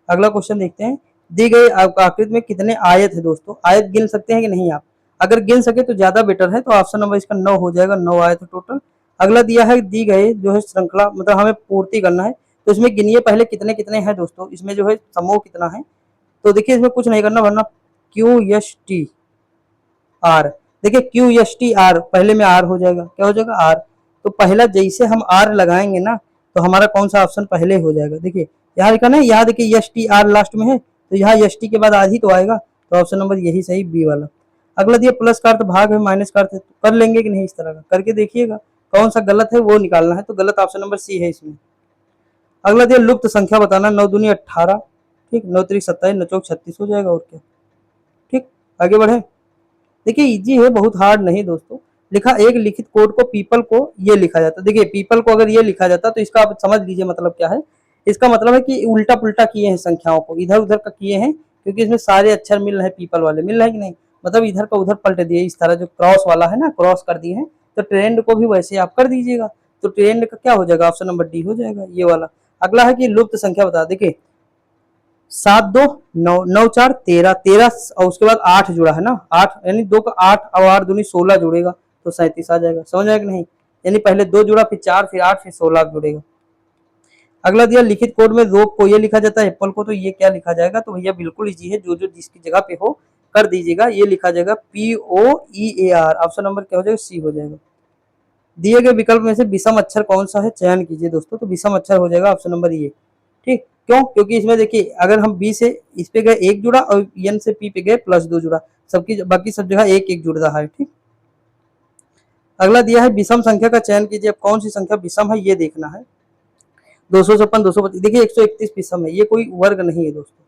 S1: अगला क्वेश्चन देखते हैं। दी गई आकृति में कितने आयत है दोस्तों? आयत गिन सकते हैं कि नहीं आप? अगर गिन सके तो ज्यादा बेटर है, तो ऑप्शन नंबर इसका 9 हो जाएगा, 9 आयत है टोटल। अगला दिया है, दी गए जो है श्रृंखला, मतलब हमें पूर्ति करना है, तो इसमें गिनिए पहले कितने कितने हैं दोस्तों, इसमें जो है समूह कितना है। तो देखिए इसमें कुछ नहीं करना, वरना क्यू एस टी आर, देखिए क्यू एस टी आर, पहले में आर हो जाएगा। क्या हो जाएगा? आर। तो पहला जैसे हम आर लगाएंगे ना, तो हमारा कौन सा ऑप्शन पहले हो जाएगा? देखिए यहाँ लिखा ना, यहाँ देखिए एस टी आर लास्ट में है, तो यहाँ एस टी के बाद आर ही तो आएगा, तो ऑप्शन नंबर यही सही, बी वाला। अगला दिया प्लस का अर्थ भाग है, माइनस का अर्थ है, तो कर लेंगे कि नहीं? इस तरह का करके देखिएगा, कौन सा गलत है वो निकालना है, तो गलत ऑप्शन नंबर सी है इसमें। अगला दिया लुप्त संख्या बताना, 9 दूनी 18, ठीक, 9 त्रिक 27, 9 चौक 36 हो जाएगा, और क्या, ठीक। आगे बढ़े, देखिए इजी है, बहुत हार्ड नहीं दोस्तों। लिखा, एक लिखित कोड को पीपल को ये लिखा जाता है। देखिए पीपल को अगर ये लिखा जाता तो इसका आप समझ लीजिए मतलब क्या है। इसका मतलब है कि उल्टा पुल्टा किए हैं संख्याओं को, इधर उधर का किए हैं, क्योंकि इसमें सारे अक्षर मिल रहे हैं, पीपल वाले मिल रहे हैं कि नहीं, मतलब इधर का उधर पलट दिए, इस तरह जो क्रॉस वाला है ना, क्रॉस कर दिए हैं, तो ट्रेंड को भी वैसे आप कर दीजिएगा, तो ट्रेंड का क्या हो जाएगा? ऑप्शन नंबर डी हो जाएगा, ये वाला। अगला है कि लुप्त संख्या बता, देखिए 7 2 9, 9 4 13, 13 और उसके बाद 8 जुड़ा है ना, 8 यानी 2 का 8 और 8 दूनी 16 जुड़ेगा, तो 37 आ जाएगा। समझ आएगा कि नहीं? यानी पहले 2 जुड़ा, फिर 4, फिर 8, फिर 16 जुड़ेगा। अगला दिया लिखित कोड में रोप को ये लिखा जाता है, एप्पल को तो ये क्या लिखा जाएगा? तो भैया बिल्कुल इजी है, जो जो जिसकी जगह पे हो कर दीजिएगा, ये लिखा जाएगा POEAR। ऑप्शन नंबर क्या हो जाएगा? सी हो जाएगा। दिए गए विकल्प में से विषम अक्षर कौन सा है, चयन कीजिए दोस्तों। तो विषम अक्षर हो जाएगा ऑप्शन नंबर ये। ठीक, क्यों? क्योंकि इसमें देखिए अगर हम बी से इस पे गए एक जुड़ा और एन से पी पे गए +2 जुड़ा, सबकी बाकी सब जगह एक एक जुड़ रहा है। ठीक, अगला दिया है विषम संख्या का चयन कीजिए। अब कौन सी संख्या विषम है ये देखना है। 256, 225, देखिए 131 विषम है, ये कोई वर्ग नहीं है दोस्तों।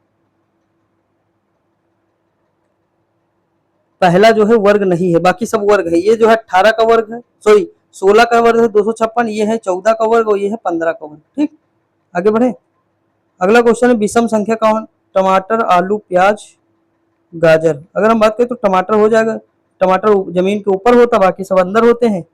S1: पहला जो है वर्ग नहीं है, बाकी सब वर्ग है। ये जो है 18 का वर्ग है, सॉरी 16 का वर्ग है 256, ये है 14 का वर्ग और ये है 15 का वर्ग। ठीक, आगे बढ़े। अगला क्वेश्चन है विषम संख्या कौन? टमाटर, आलू, प्याज, गाजर। अगर हम बात करें तो टमाटर हो जाएगा, टमाटर जमीन के ऊपर होता, बाकी सब अंदर होते हैं।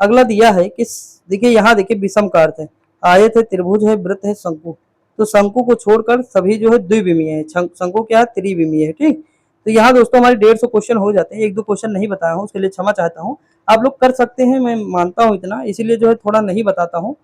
S1: अगला दिया है कि देखिए यहाँ देखिए विषम का अर्थ है आयत है, त्रिभुज है, वृत्त है, शंकु। तो शंकु को छोड़कर सभी जो है द्विविमीय है, शंकु क्या है? त्रिविमीय है। ठीक, तो यहाँ दोस्तों हमारे 150 क्वेश्चन हो जाते हैं। एक दो क्वेश्चन नहीं बताया हूँ, उसके लिए क्षमा चाहता हूँ। आप लोग कर सकते हैं, मैं मानता हूँ इतना, इसीलिए जो है थोड़ा नहीं बताता हूँ।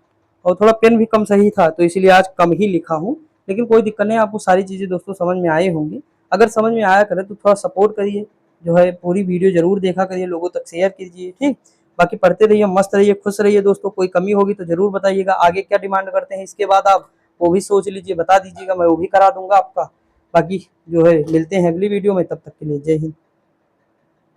S1: और थोड़ा पेन भी कम सही था, तो इसीलिए आज कम ही लिखा हूँ। लेकिन कोई दिक्कत नहीं, आपको सारी चीज़ें दोस्तों समझ में आई होंगी। अगर समझ में आया करे तो थोड़ा सपोर्ट करिए, जो है पूरी वीडियो जरूर देखा करिए, लोगों तक शेयर कीजिए। ठीक, बाकी पढ़ते रहिए, मस्त रहिए, खुश रहिए दोस्तों। कोई कमी होगी तो जरूर बताइएगा। आगे क्या डिमांड करते हैं इसके बाद आप वो भी सोच लीजिए, बता दीजिएगा, मैं वो भी करा दूंगा आपका। बाकी जो है मिलते हैं अगली वीडियो में, तब तक के लिए जय हिंद।